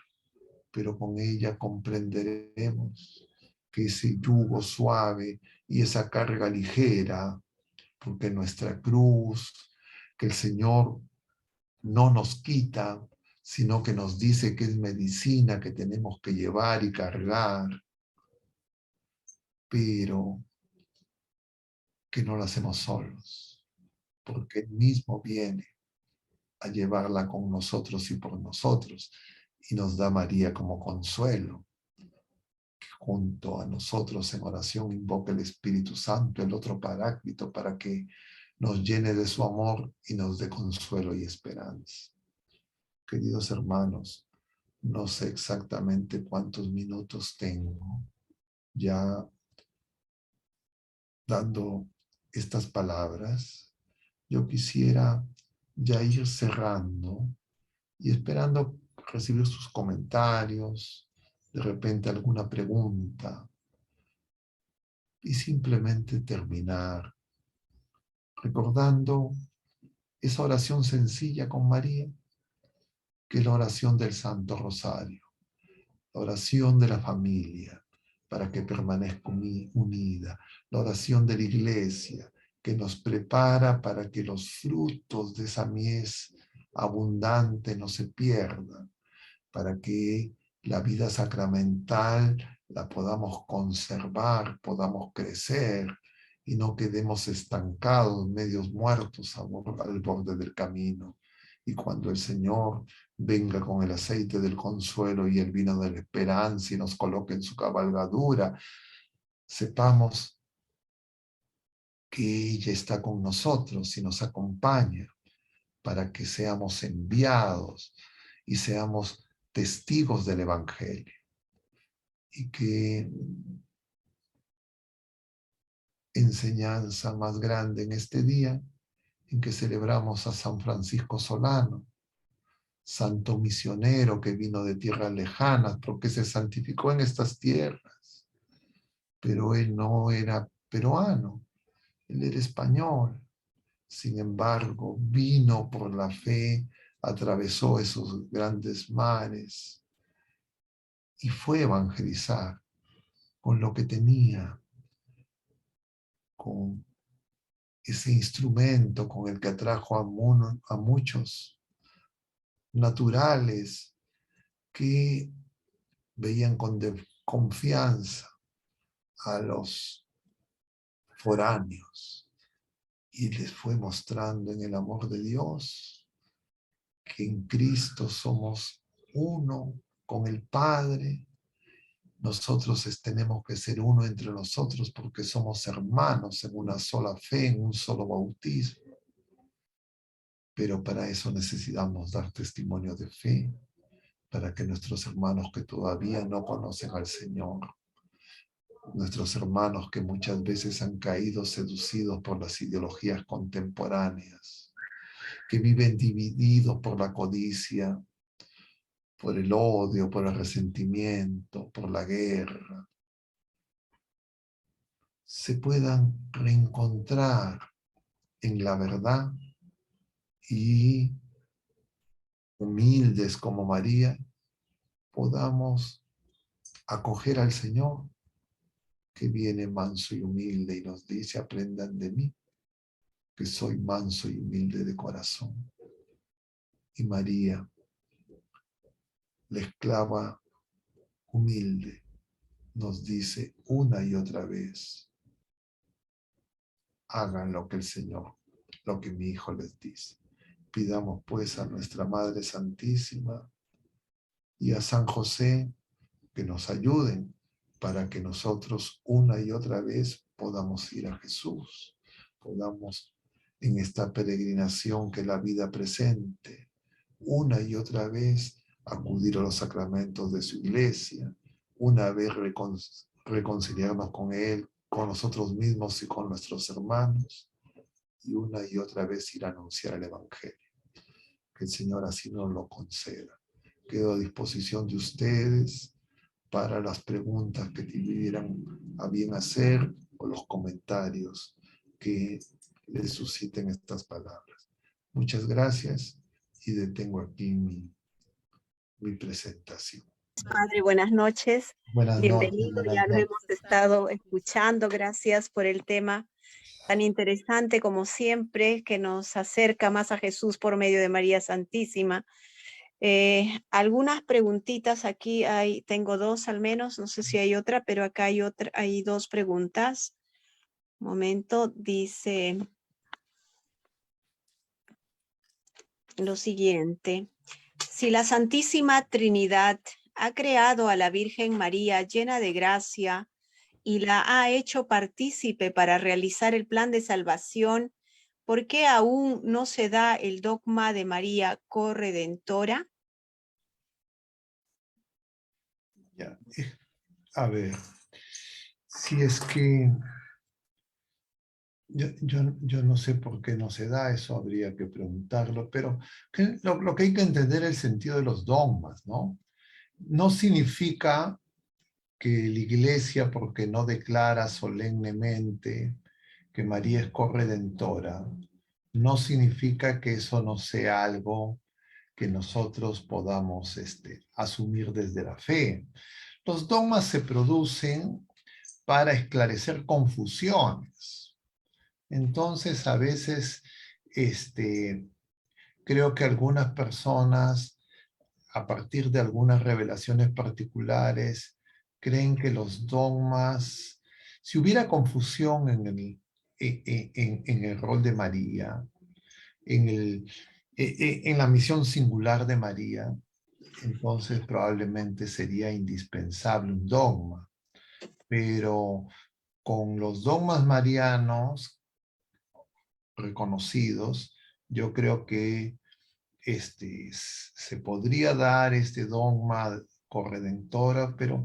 pero con ella comprenderemos que ese yugo suave y esa carga ligera, porque nuestra cruz, que el Señor no nos quita, sino que nos dice que es medicina que tenemos que llevar y cargar, pero que no lo hacemos solos, porque Él mismo viene a llevarla con nosotros y por nosotros, y nos da María como consuelo. Junto a nosotros en oración invoca el Espíritu Santo, el otro Paráclito, para que nos llene de su amor y nos dé consuelo y esperanza. Queridos hermanos, no sé exactamente cuántos minutos tengo ya dando estas palabras. Yo quisiera ya ir cerrando y esperando recibir sus comentarios, de repente alguna pregunta, y simplemente terminar recordando esa oración sencilla con María, que es la oración del Santo Rosario, la oración de la familia, para que permanezca unida, la oración de la iglesia, que nos prepara para que los frutos de esa mies abundante no se pierdan, para que la vida sacramental la podamos conservar, podamos crecer y no quedemos estancados, medios muertos al borde del camino. Y cuando el Señor venga con el aceite del consuelo y el vino de la esperanza y nos coloque en su cabalgadura, sepamos que ella está con nosotros y nos acompaña para que seamos enviados y seamos testigos del Evangelio. Y qué enseñanza más grande en este día en que celebramos a San Francisco Solano, santo misionero que vino de tierras lejanas porque se santificó en estas tierras, pero él no era peruano, él era español. Sin embargo, vino por la fe, atravesó esos grandes mares y fue a evangelizar con lo que tenía, con ese instrumento con el que atrajo a muchos naturales que veían con confianza a los foráneos y les fue mostrando en el amor de Dios que en Cristo somos uno con el Padre. Nosotros tenemos que ser uno entre nosotros porque somos hermanos en una sola fe, en un solo bautismo. Pero para eso necesitamos dar testimonio de fe, para que nuestros hermanos que todavía no conocen al Señor, nuestros hermanos que muchas veces han caído seducidos por las ideologías contemporáneas, que viven divididos por la codicia, por el odio, por el resentimiento, por la guerra, se puedan reencontrar en la verdad y humildes como María, podamos acoger al Señor que viene manso y humilde y nos dice: aprendan de mí, que soy manso y humilde de corazón. Y María, la esclava humilde, nos dice una y otra vez, hagan lo que el Señor, lo que mi Hijo les dice. Pidamos pues a nuestra Madre Santísima y a San José que nos ayuden para que nosotros una y otra vez podamos ir a Jesús, podamos en esta peregrinación que la vida presente, una y otra vez acudir a los sacramentos de su iglesia, una vez reconciliarnos con Él, con nosotros mismos y con nuestros hermanos, y una y otra vez ir a anunciar el Evangelio. Que el Señor así nos lo conceda. Quedo a disposición de ustedes para las preguntas que tuvieran a bien hacer o los comentarios que les susciten estas palabras. Muchas gracias y detengo aquí mi presentación. Padre, buenas noches. Buenas Bienvenido, noches, buenas ya lo noches. hemos estado escuchando. Gracias por el tema tan interesante como siempre, que nos acerca más a Jesús por medio de María Santísima. Algunas preguntitas aquí tengo dos al menos, no sé si hay otra, pero acá hay dos preguntas. Un momento, dice lo siguiente: si la Santísima Trinidad ha creado a la Virgen María llena de gracia y la ha hecho partícipe para realizar el plan de salvación, ¿por qué aún no se da el dogma de María corredentora? Ya. A ver, si es que yo no sé por qué no se da, eso habría que preguntarlo, pero lo que hay que entender es el sentido de los dogmas, ¿no? No significa que la Iglesia, porque no declara solemnemente que María es corredentora, no significa que eso no sea algo que nosotros podamos asumir desde la fe. Los dogmas se producen para esclarecer confusiones. Entonces, a veces, creo que algunas personas, a partir de algunas revelaciones particulares, creen que los dogmas, si hubiera confusión en el rol de María, en la misión singular de María, entonces probablemente sería indispensable un dogma. Pero con los dogmas marianos reconocidos, yo creo que se podría dar este dogma corredentora, pero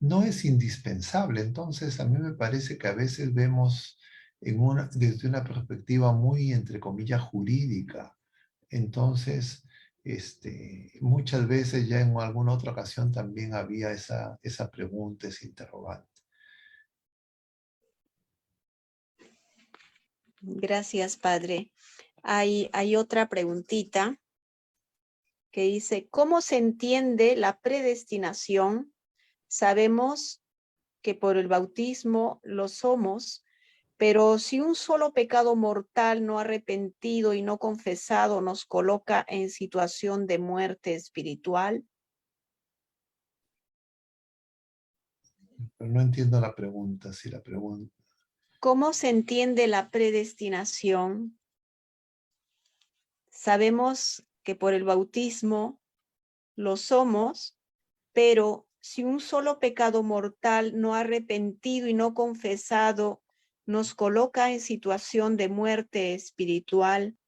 no es indispensable. Entonces, a mí me parece que a veces vemos desde una perspectiva muy, entre comillas, jurídica. Entonces, muchas veces ya en alguna otra ocasión también había esa pregunta, ese interrogante. Gracias, Padre. Hay otra preguntita que dice: ¿cómo se entiende la predestinación? Sabemos que por el bautismo lo somos, pero si un solo pecado mortal no arrepentido y no confesado nos coloca en situación de muerte espiritual. Pero no entiendo la pregunta, si la pregunta... ¿Cómo se entiende la predestinación? Sabemos que por el bautismo lo somos, pero si un solo pecado mortal no arrepentido y no confesado nos coloca en situación de muerte espiritual.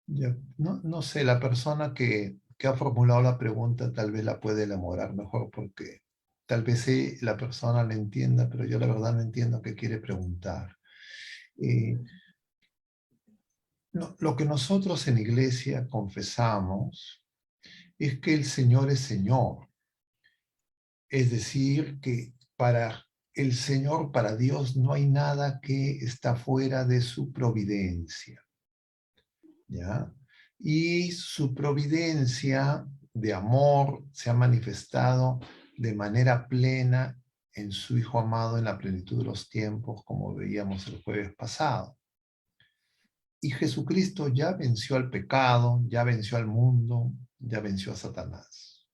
Ya, no sé, la persona que ha formulado la pregunta tal vez la puede elaborar mejor porque tal vez sí, la persona la entienda, pero yo la verdad no entiendo qué quiere preguntar. Lo que nosotros en iglesia confesamos es que el Señor es Señor. Es decir, que para el Señor, para Dios, no hay nada que está fuera de su providencia. ¿Ya? Y su providencia de amor se ha manifestado de manera plena en su Hijo amado en la plenitud de los tiempos, como veíamos el jueves pasado. Y Jesucristo ya venció al pecado, ya venció al mundo, ya venció a Satanás.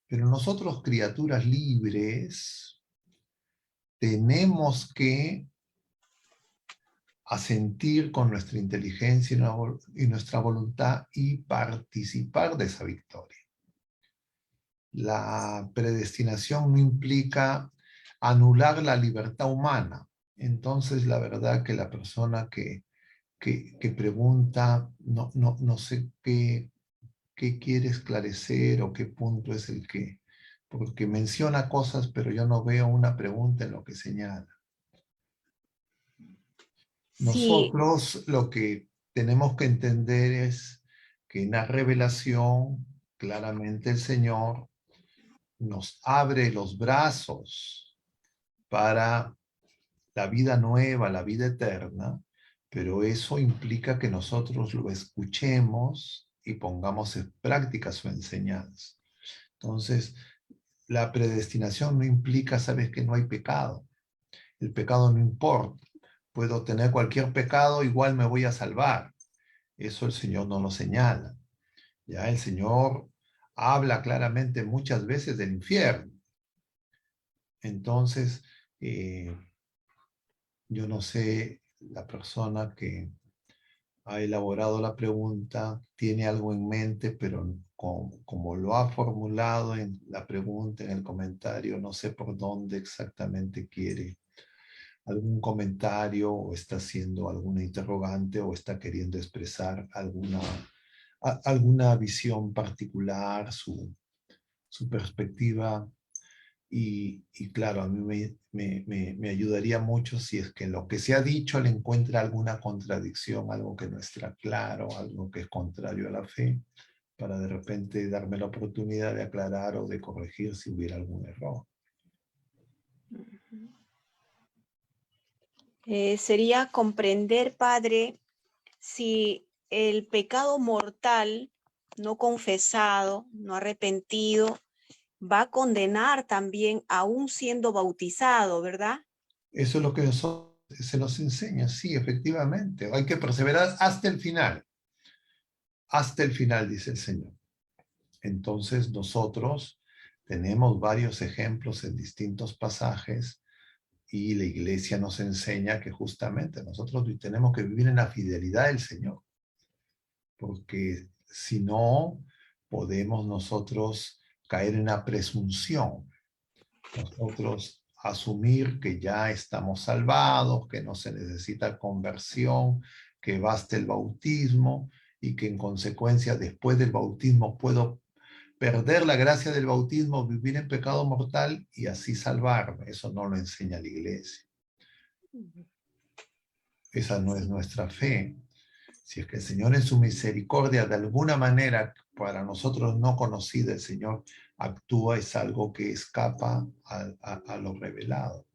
Pero nosotros, criaturas libres, tenemos que asentir con nuestra inteligencia y nuestra voluntad y participar de esa victoria. La predestinación no implica anular la libertad humana. Entonces, la verdad que la persona que pregunta, no sé qué quiere esclarecer o qué punto es el que, porque menciona cosas, pero yo no veo una pregunta en lo que señala. Sí, Nosotros lo que tenemos que entender es que en la revelación, claramente el Señor nos abre los brazos para la vida nueva, la vida eterna, pero eso implica que nosotros lo escuchemos y pongamos en práctica su enseñanza. Entonces, la predestinación no implica, sabes, que no hay pecado. El pecado no importa. Puedo tener cualquier pecado, igual me voy a salvar. Eso el Señor no lo señala. Ya el Señor habla claramente muchas veces del infierno. Entonces, eh, yo no sé, la persona que ha elaborado la pregunta tiene algo en mente, pero como lo ha formulado en la pregunta, en el comentario, no sé por dónde exactamente quiere algún comentario o está haciendo alguna interrogante o está queriendo expresar alguna visión particular, su perspectiva. Y claro, a mí me ayudaría mucho si es que en lo que se ha dicho le encuentra alguna contradicción, algo que no está claro, algo que es contrario a la fe, para de repente darme la oportunidad de aclarar o de corregir si hubiera algún error. sería comprender, Padre, si el pecado mortal no confesado, no arrepentido, va a condenar también aún siendo bautizado, ¿verdad? Eso es lo que se nos enseña, sí, efectivamente. Hay que perseverar hasta el final, dice el Señor. Entonces nosotros tenemos varios ejemplos en distintos pasajes y la iglesia nos enseña que justamente nosotros tenemos que vivir en la fidelidad del Señor, porque si no, podemos nosotros caer en la presunción, nosotros asumir que ya estamos salvados, que no se necesita conversión, que basta el bautismo y que en consecuencia después del bautismo puedo perder la gracia del bautismo, vivir en pecado mortal y así salvarme. Eso no lo enseña la iglesia. Esa no es Sí. nuestra fe. Si es que el Señor en su misericordia, de alguna manera, para nosotros no conocida, el Señor actúa, es algo que escapa a lo revelado.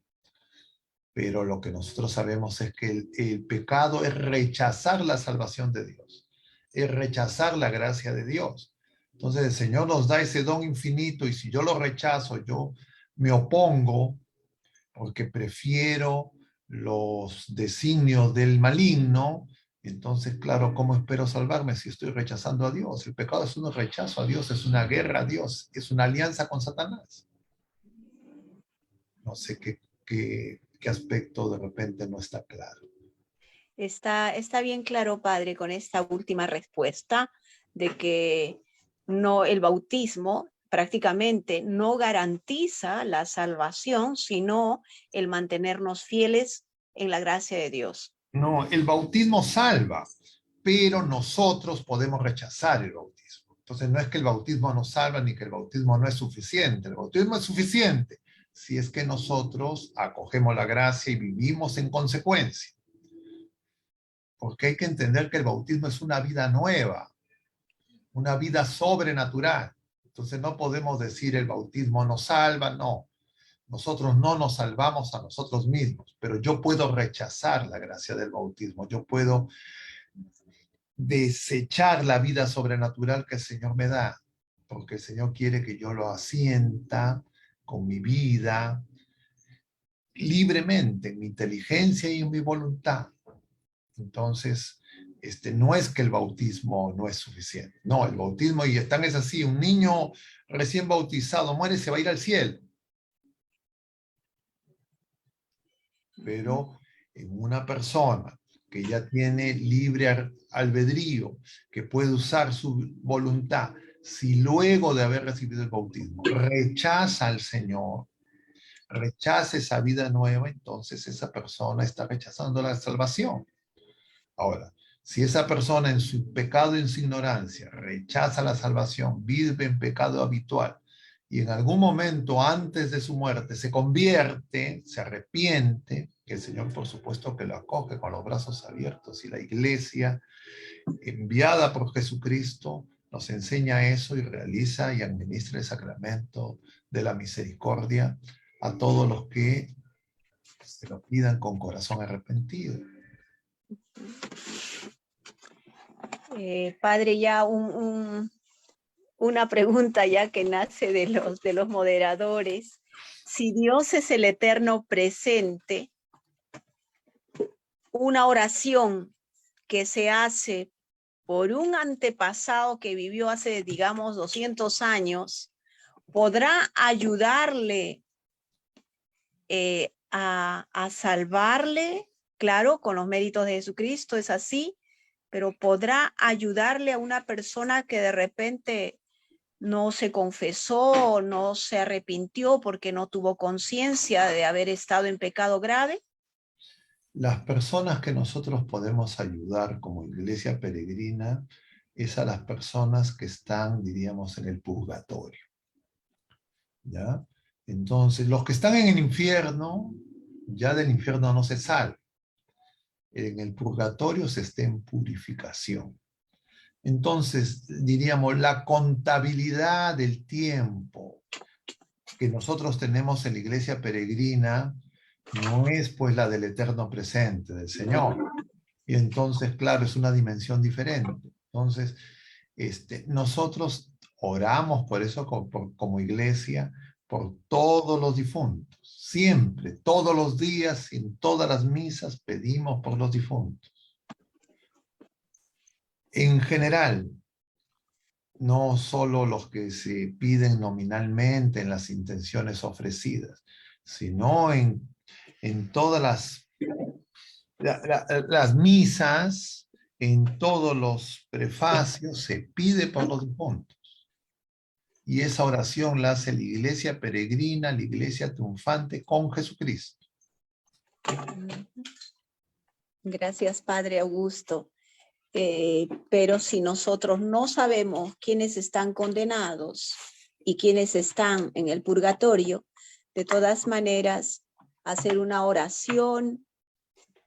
Pero lo que nosotros sabemos es que el pecado es rechazar la salvación de Dios, es rechazar la gracia de Dios. Entonces el Señor nos da ese don infinito y si yo lo rechazo, yo me opongo porque prefiero los designios del maligno, entonces, claro, ¿cómo espero salvarme si estoy rechazando a Dios? El pecado es un rechazo a Dios, es una guerra a Dios, es una alianza con Satanás. No sé qué aspecto de repente no está claro. Está bien claro, Padre, con esta última respuesta de que no, el bautismo prácticamente no garantiza la salvación, sino el mantenernos fieles en la gracia de Dios. No, el bautismo salva, pero nosotros podemos rechazar el bautismo. Entonces no es que el bautismo nos salva ni que el bautismo no es suficiente. El bautismo es suficiente si es que nosotros acogemos la gracia y vivimos en consecuencia. Porque hay que entender que el bautismo es una vida nueva, una vida sobrenatural. Entonces no podemos decir el bautismo nos salva, no. Nosotros no nos salvamos a nosotros mismos, pero yo puedo rechazar la gracia del bautismo, yo puedo desechar la vida sobrenatural que el Señor me da, porque el Señor quiere que yo lo asienta con mi vida, libremente, en mi inteligencia y en mi voluntad. Entonces, no es que el bautismo no es suficiente. No, el bautismo, y están es así, un niño recién bautizado muere, se va a ir al cielo. Pero en una persona que ya tiene libre albedrío, que puede usar su voluntad, si luego de haber recibido el bautismo rechaza al Señor, rechaza esa vida nueva, entonces esa persona está rechazando la salvación. Ahora, si esa persona en su pecado y en su ignorancia rechaza la salvación, vive en pecado habitual, y en algún momento antes de su muerte se convierte, se arrepiente, que el Señor por supuesto que lo acoge con los brazos abiertos, y la iglesia enviada por Jesucristo nos enseña eso y realiza y administra el sacramento de la misericordia a todos los que se lo pidan con corazón arrepentido. Padre, ya una pregunta ya que nace de los moderadores. Si Dios es el eterno presente, una oración que se hace por un antepasado que vivió hace, digamos, 200 años, ¿podrá ayudarle a salvarle? Claro, con los méritos de Jesucristo es así, pero ¿podrá ayudarle a una persona que de repente no se confesó, no se arrepintió porque no tuvo conciencia de haber estado en pecado grave? Las personas que nosotros podemos ayudar como iglesia peregrina es a las personas que están, diríamos, en el purgatorio. ¿Ya? Entonces, los que están en el infierno, ya del infierno no se sale. En el purgatorio se está en purificación. Entonces, diríamos, la contabilidad del tiempo que nosotros tenemos en la iglesia peregrina no es pues la del eterno presente, del Señor. Y entonces, claro, es una dimensión diferente. Entonces, nosotros oramos por eso como iglesia, por todos los difuntos. Siempre, todos los días, en todas las misas, pedimos por los difuntos. En general, no solo los que se piden nominalmente en las intenciones ofrecidas, sino en todas las misas, en todos los prefacios, se pide por los difuntos. Y esa oración la hace la iglesia peregrina, la iglesia triunfante con Jesucristo. Gracias, Padre Augusto. Pero si nosotros no sabemos quiénes están condenados y quiénes están en el purgatorio, de todas maneras, hacer una oración,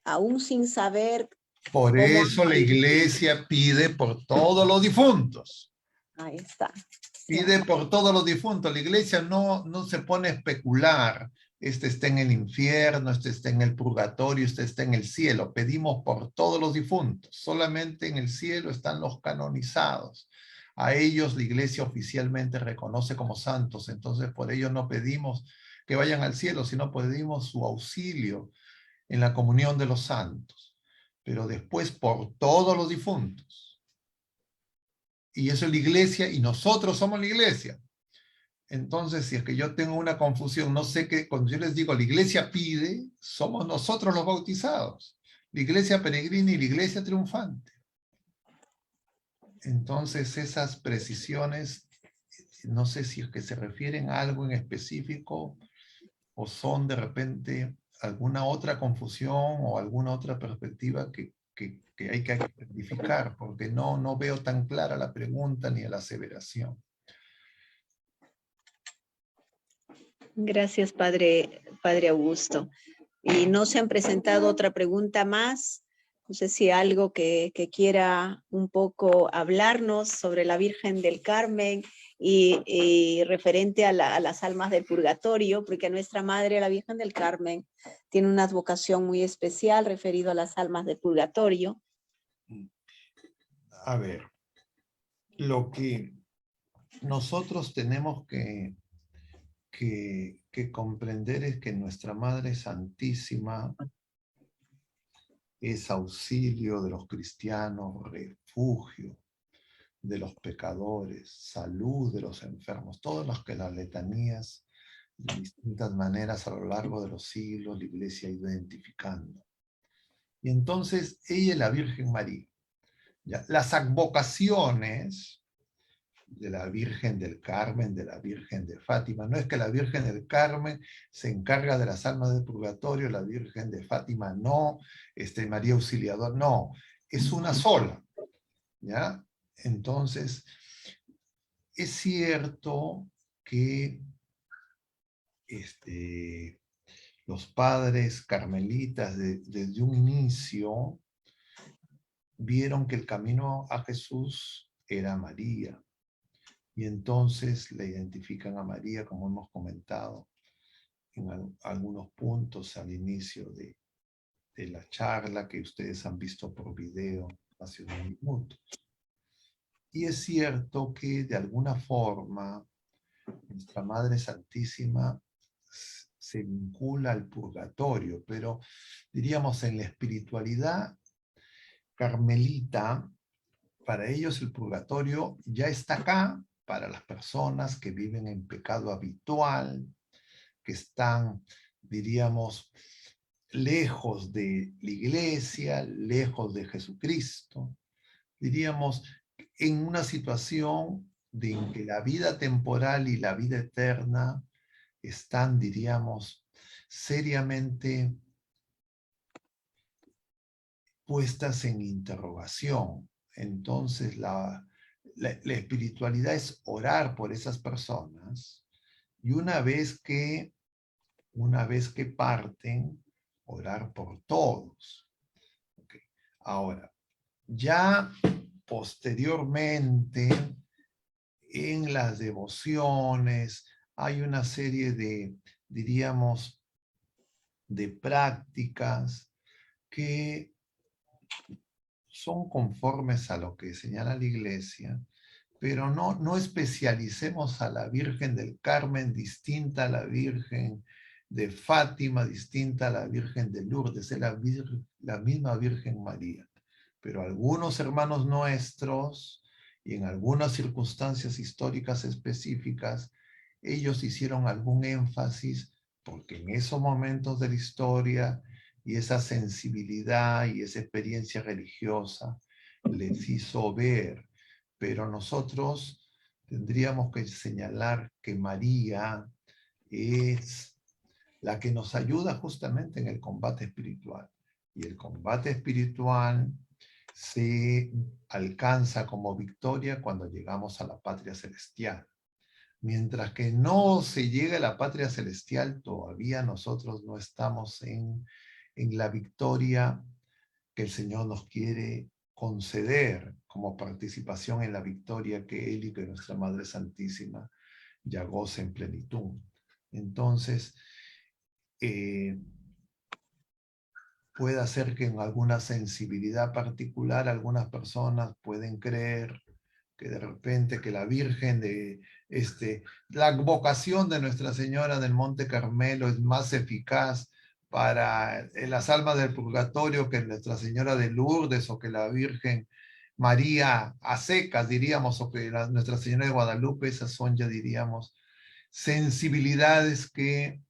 aún sin saber Por cómo... eso la iglesia pide por todos los difuntos. Ahí está. Pide por todos los difuntos. La iglesia no se pone a especular. Este está en el infierno, este está en el purgatorio, este está en el cielo. Pedimos por todos los difuntos. Solamente en el cielo están los canonizados. A ellos la iglesia oficialmente reconoce como santos. Entonces por ellos no pedimos que vayan al cielo, sino pedimos su auxilio en la comunión de los santos. Pero después por todos los difuntos. Y eso es la iglesia y nosotros somos la iglesia. Entonces, si es que yo tengo una confusión, no sé qué, cuando yo les digo la iglesia pide, somos nosotros los bautizados. La iglesia peregrina y la iglesia triunfante. Entonces, esas precisiones, no sé si es que se refieren a algo en específico o son de repente alguna otra confusión o alguna otra perspectiva que hay que identificar, porque no veo tan clara la pregunta ni la aseveración. Gracias, Padre Augusto. Y no se han presentado otra pregunta más. No sé si algo que quiera un poco hablarnos sobre la Virgen del Carmen y referente a las almas del purgatorio, porque nuestra Madre, la Virgen del Carmen, tiene una advocación muy especial referido a las almas del purgatorio. A ver, lo que nosotros tenemos que comprender es que nuestra Madre Santísima es auxilio de los cristianos, refugio de los pecadores, salud de los enfermos, todos los que las letanías de distintas maneras a lo largo de los siglos la Iglesia ha ido identificando. Y entonces ella es la Virgen María. ¿Ya? Las advocaciones de la Virgen del Carmen, de la Virgen de Fátima, no es que la Virgen del Carmen se encarga de las almas del purgatorio, la Virgen de Fátima no, María Auxiliador no, es una sola. ¿Ya? Entonces, es cierto que los padres carmelitas desde un inicio vieron que el camino a Jesús era María. Y entonces le identifican a María, como hemos comentado en algunos puntos al inicio de la charla que ustedes han visto por video hace unos minutos. Y es cierto que de alguna forma nuestra Madre Santísima se vincula al purgatorio, pero diríamos en la espiritualidad carmelita, para ellos el purgatorio ya está acá, para las personas que viven en pecado habitual, que están, diríamos, lejos de la iglesia, lejos de Jesucristo, diríamos, en una situación de que la vida temporal y la vida eterna están, diríamos, seriamente puestas en interrogación. Entonces, la espiritualidad es orar por esas personas y una vez que parten, orar por todos. Okay. Ahora, ya posteriormente, en las devociones, hay una serie de, diríamos, de prácticas que son conformes a lo que señala la Iglesia, pero no especialicemos a la Virgen del Carmen distinta a la Virgen de Fátima, distinta a la Virgen de Lourdes, es la misma Virgen María. Pero algunos hermanos nuestros, y en algunas circunstancias históricas específicas, ellos hicieron algún énfasis, porque en esos momentos de la historia, y esa sensibilidad y esa experiencia religiosa les hizo ver. Pero nosotros tendríamos que señalar que María es la que nos ayuda justamente en el combate espiritual. Y el combate espiritual se alcanza como victoria cuando llegamos a la patria celestial. Mientras que no se llega a la patria celestial, todavía nosotros no estamos en la victoria que el Señor nos quiere conceder como participación en la victoria que Él y que nuestra Madre Santísima ya goza en plenitud. Entonces, puede ser que en alguna sensibilidad particular algunas personas pueden creer que de repente que la Virgen de la vocación de Nuestra Señora del Monte Carmelo es más eficaz para las almas del purgatorio que Nuestra Señora de Lourdes o que la Virgen María a secas, diríamos, o que Nuestra Señora de Guadalupe. Esas son, ya diríamos, sensibilidades que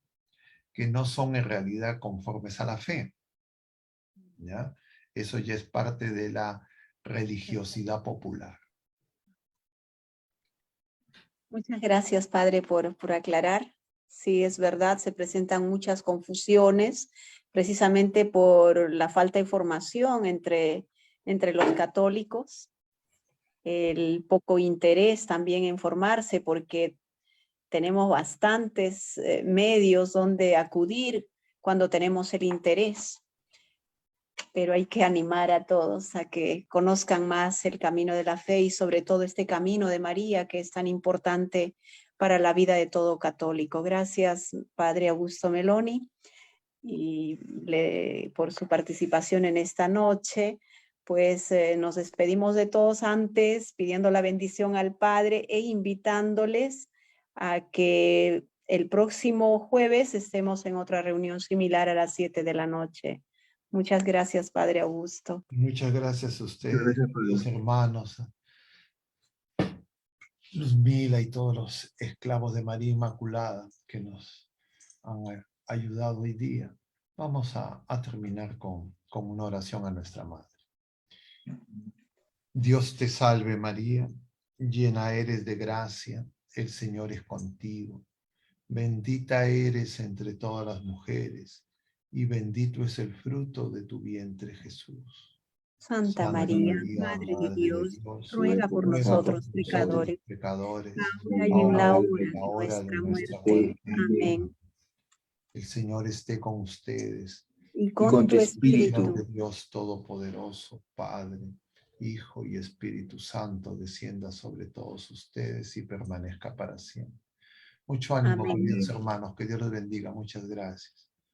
no son en realidad conformes a la fe. ¿Ya? Eso ya es parte de la religiosidad popular. Muchas gracias, Padre, por aclarar. Sí, es verdad, se presentan muchas confusiones precisamente por la falta de formación entre los católicos, el poco interés también en formarse, porque tenemos bastantes medios donde acudir cuando tenemos el interés. Pero hay que animar a todos a que conozcan más el camino de la fe y sobre todo este camino de María que es tan importante para la vida de todo católico. Gracias, Padre Augusto Meloni, y por su participación en esta noche. Pues nos despedimos de todos antes, pidiendo la bendición al Padre e invitándoles a que el próximo jueves estemos en otra reunión similar a las 7 de la noche. Muchas gracias, Padre Augusto. Muchas gracias a ustedes, Gracias, Padre. los hermanos, Luzmila y todos los esclavos de María Inmaculada que nos han ayudado hoy día. Vamos a terminar con una oración a nuestra Madre. Dios te salve María, llena eres de gracia, el Señor es contigo. Bendita eres entre todas las mujeres, y bendito es el fruto de tu vientre, Jesús. Santa María, Madre de Dios, ruega por nosotros pecadores, pecadores, ahora y en la hora y en la de hora de nuestra nuestra muerte. muerte. Amén. El Señor esté con ustedes. Y con tu El espíritu. amor de Dios Todopoderoso, Padre, Hijo y Espíritu Santo, descienda sobre todos ustedes y permanezca para siempre. Mucho ánimo, Amén. queridos hermanos. Que Dios los bendiga. Muchas gracias.